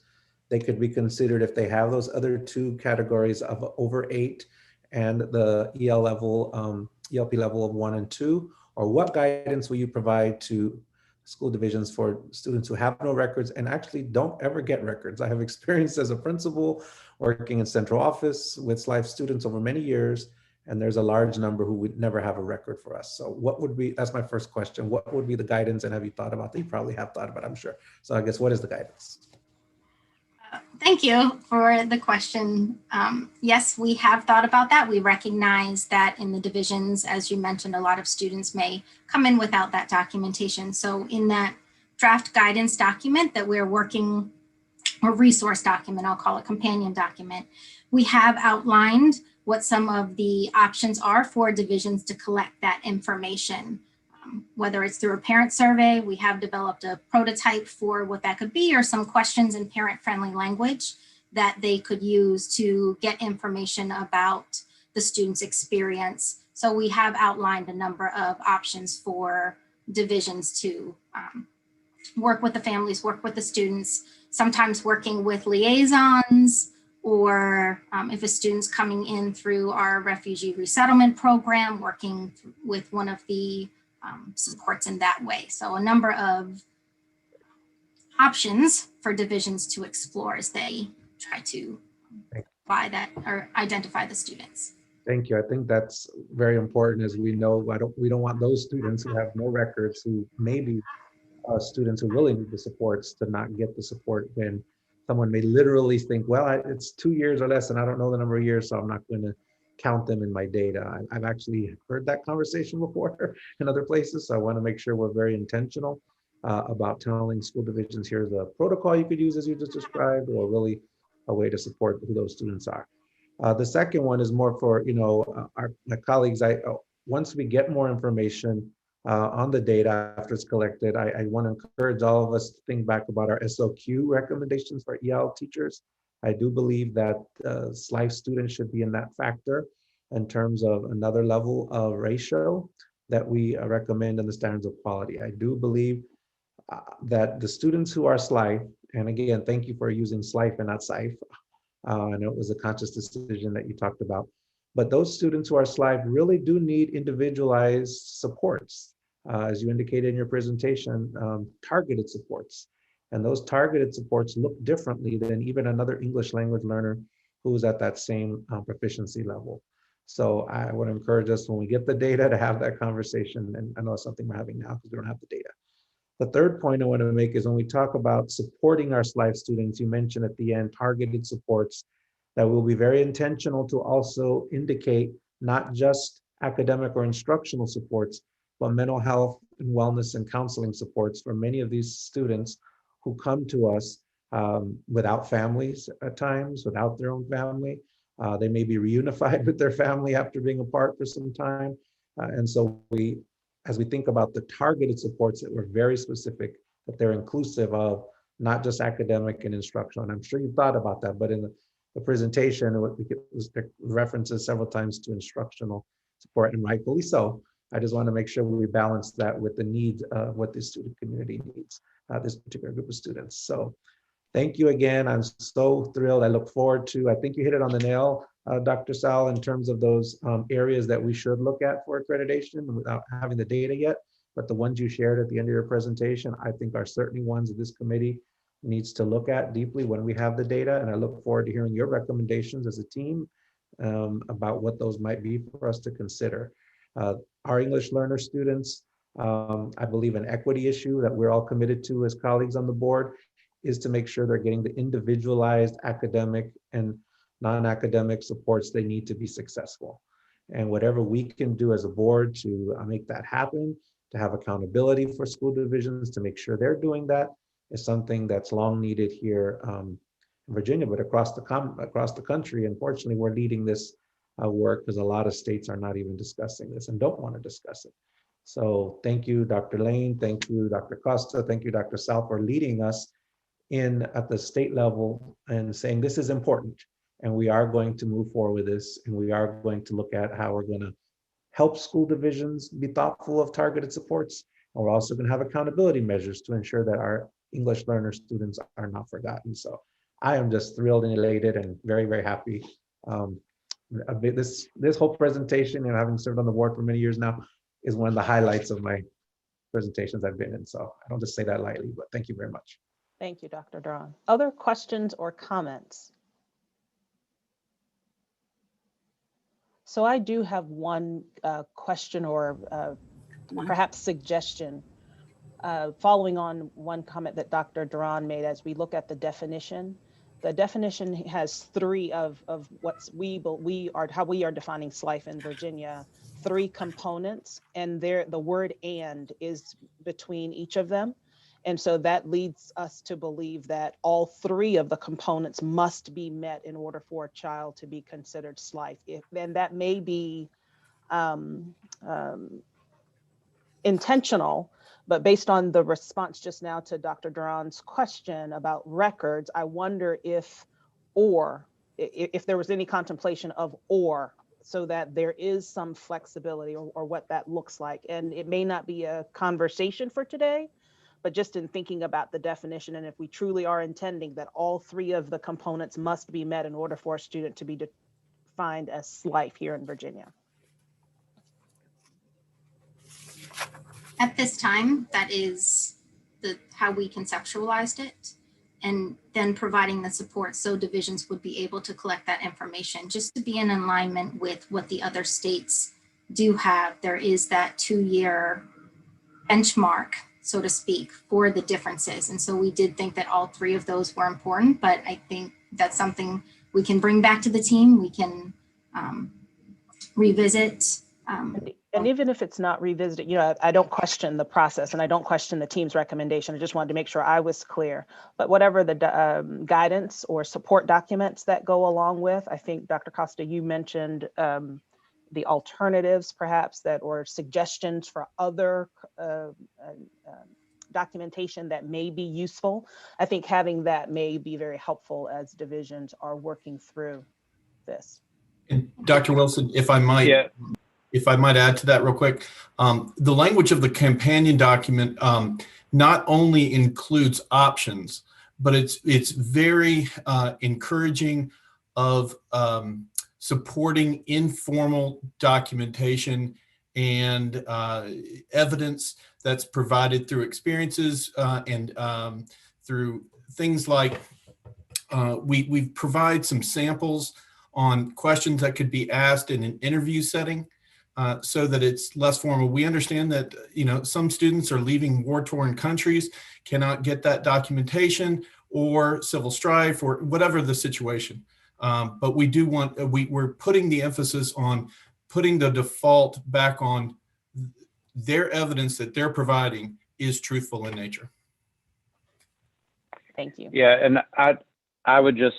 they could be considered if they have those other two categories of over 8 and the ELP level of 1 and 2? Or what guidance will you provide to school divisions for students who have no records and actually don't ever get records? I have experience as a principal working in central office with SLIFE students over many years, and there's a large number who would never have a record for us. So that's my first question. What would be the guidance, and have you thought about that? You probably have thought about it, I'm sure. So I guess, what is the guidance? Thank you for the question. Yes, we have thought about that. We recognize that in the divisions, as you mentioned, a lot of students may come in without that documentation. So in that draft guidance document that we're working, or resource document, I'll call it companion document, we have outlined what some of the options are for divisions to collect that information. Whether it's through a parent survey, we have developed a prototype for what that could be, or some questions in parent-friendly language that they could use to get information about the student's experience. So we have outlined a number of options for divisions to work with the families, work with the students, sometimes working with liaisons, or if a student's coming in through our refugee resettlement program, working with one of the supports in that way. So a number of options for divisions to explore as they try to apply that or identify the students. Thank you. I think that's very important. As we know, we don't want those students who have no records, who maybe students who really need the supports, to not get the support when someone may literally think, well, it's 2 years or less and I don't know the number of years, so I'm not going to count them in my data. I've actually heard that conversation before in other places. So I want to make sure we're very intentional about telling school divisions, here's a protocol you could use as you just described, or really a way to support who those students are. The second one is more for my colleagues. Once we get more information on the data after it's collected, I want to encourage all of us to think back about our SOQ recommendations for EL teachers. I do believe that SLIFE students should be in that factor in terms of another level of ratio that we recommend in the standards of quality. I do believe that the students who are SLIFE, and again, thank you for using SLIFE and not SIFE. I know it was a conscious decision that you talked about, but those students who are SLIFE really do need individualized supports. as you indicated in your presentation, targeted supports. And those targeted supports look differently than even another English language learner who's at that same proficiency level. So I would encourage us, when we get the data, to have that conversation. And I know it's something we're having now because we don't have the data. The third point I want to make is when we talk about supporting our SLIFE students, you mentioned at the end targeted supports, that we'll be very intentional to also indicate not just academic or instructional supports, but mental health and wellness and counseling supports for many of these students who come to us without families at times, without their own family. They may be reunified with their family after being apart for some time. And so as we think about the targeted supports, that we're very specific, that they're inclusive of not just academic and instructional. And I'm sure you thought about that, but in the presentation, was references several times to instructional support, and rightfully so. I just want to make sure we balance that with the needs of what the student community needs, this particular group of students. So thank you again. I'm so thrilled. I look forward to, I think you hit it on the nail, Dr. Sal, in terms of those areas that we should look at for accreditation without having the data yet. But the ones you shared at the end of your presentation, I think are certainly ones that this committee needs to look at deeply when we have the data. And I look forward to hearing your recommendations as a team about what those might be for us to consider. Our English learner students, I believe an equity issue that we're all committed to as colleagues on the board is to make sure they're getting the individualized academic and non-academic supports they need to be successful. And whatever we can do as a board to make that happen, to have accountability for school divisions, to make sure they're doing that, is something that's long needed here in Virginia, but across the country. Unfortunately, we're leading this work because a lot of states are not even discussing this and don't want to discuss it. So thank you, Dr. Lane. Thank you, Dr. Costa. Thank you, Dr. Sal, for leading us in at the state level and saying this is important. And we are going to move forward with this. And we are going to look at how we're going to help school divisions be thoughtful of targeted supports. And we're also going to have accountability measures to ensure that our English learner students are not forgotten. So I am just thrilled and elated and very, very happy. This whole presentation, and having served on the board for many years now, is one of the highlights of my presentations I've been in. So I don't just say that lightly, but thank you very much. Thank you, Dr. Duran. Other questions or comments? So I do have one question or perhaps suggestion following on one comment that Dr. Duran made. As we look at the definition has three of how we are defining SLIFE in Virginia, 3 components, and the word "and" is between each of them. And so that leads us to believe that all 3 of the components must be met in order for a child to be considered SLIFE. And that may be intentional, but based on the response just now to Dr. Duran's question about records, I wonder if there was any contemplation of or, so that there is some flexibility or what that looks like. And it may not be a conversation for today, but just in thinking about the definition, and if we truly are intending that all 3 of the components must be met in order for a student to be defined as SLIFE here in Virginia. At this time, that is how we conceptualized it, and then providing the support so divisions would be able to collect that information just to be in alignment with what the other states do have. There is that 2-year benchmark, so to speak, for the differences. And so we did think that all 3 of those were important, but I think that's something we can bring back to the team. We can revisit. And even if it's not revisited, I don't question the process and I don't question the team's recommendation. I just wanted to make sure I was clear. But whatever the guidance or support documents that go along with, I think Dr. Costa, you mentioned the alternatives perhaps or suggestions for other documentation that may be useful. I think having that may be very helpful as divisions are working through this. And Dr. Wilson, if I might add to that real quick, the language of the companion document not only includes options, but it's very encouraging of supporting informal documentation and evidence that's provided through experiences and through things like we provide some samples on questions that could be asked in an interview setting so that it's less formal. We understand that, you know, some students are leaving war-torn countries, cannot get that documentation or civil strife or whatever the situation. But we do want, we're putting the emphasis on putting the default back on their evidence that they're providing is truthful in nature. Thank you. Yeah, and I would just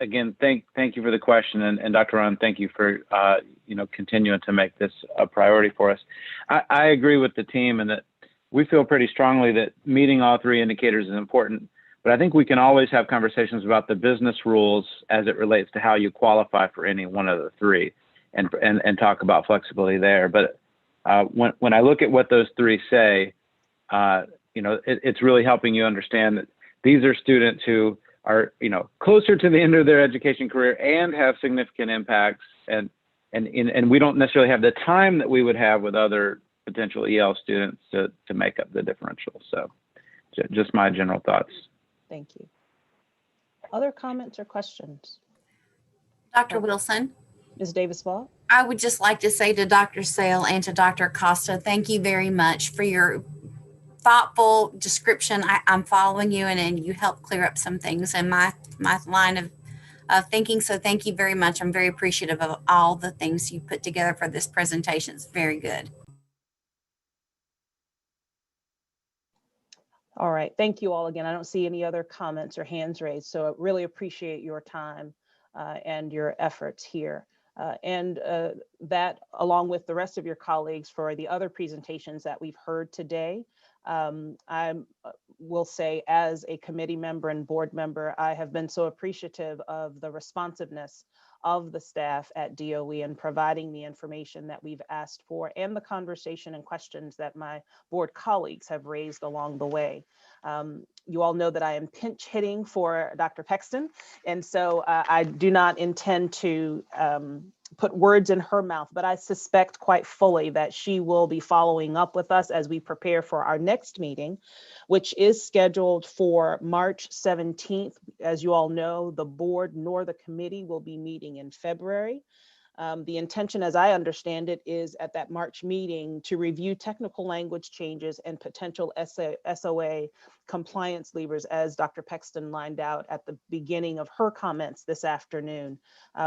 again thank you for the question, and Dr. Ron, thank you for you know, continuing to make this a priority for us. I agree with the team, and that we feel pretty strongly that meeting all three indicators is important. But I think we can always have conversations about the business rules as it relates to how you qualify for any one of the three, and talk about flexibility there. But when I look at what those three say, you know, it's really helping you understand that these are students who are, you know, closer to the end of their education career and have significant impacts, and we don't necessarily have the time that we would have with other potential EL students to make up the differential. So just my general thoughts. Thank you. Other comments or questions? Dr. Wilson. Ms. Davis-Vaught? I would just like to say to Dr. Sale and to Dr. Acosta, thank you very much for your thoughtful description. I'm following you, and you helped clear up some things in my line of thinking. So thank you very much. I'm very appreciative of all the things you put together for this presentation. It's very good. All right, thank you all again. I don't see any other comments or hands raised, so I really appreciate your time and your efforts here. That, along with the rest of your colleagues for the other presentations that we've heard today. I will say, as a committee member and board member, I have been so appreciative of the responsiveness of the staff at DOE in providing the information that we've asked for, and the conversation and questions that my board colleagues have raised along the way. You all know that I am pinch hitting for Dr. Pexton, and so I do not intend to put words in her mouth, but I suspect quite fully that she will be following up with us as we prepare for our next meeting, which is scheduled for March 17th. As you all know, the board nor the committee will be meeting in February. The intention, as I understand it, is at that March meeting to review technical language changes and potential SOA compliance levers, as Dr. Pexton lined out at the beginning of her comments this afternoon.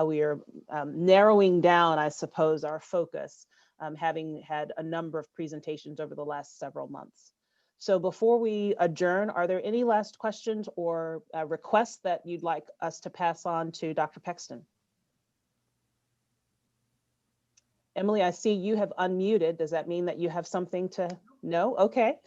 We are narrowing down, I suppose, our focus, having had a number of presentations over the last several months. So before we adjourn, are there any last questions or requests that you'd like us to pass on to Dr. Pexton? Emily, I see you have unmuted. Does that mean that you have something to know? Okay.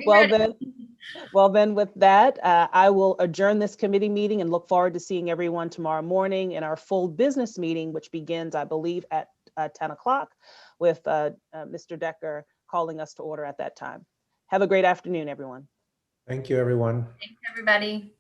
Well then with that, I will adjourn this committee meeting and look forward to seeing everyone tomorrow morning in our full business meeting, which begins, I believe, at 10 o'clock with Mr. Decker calling us to order at that time. Have a great afternoon, everyone. Thank you, everyone. Thanks, everybody.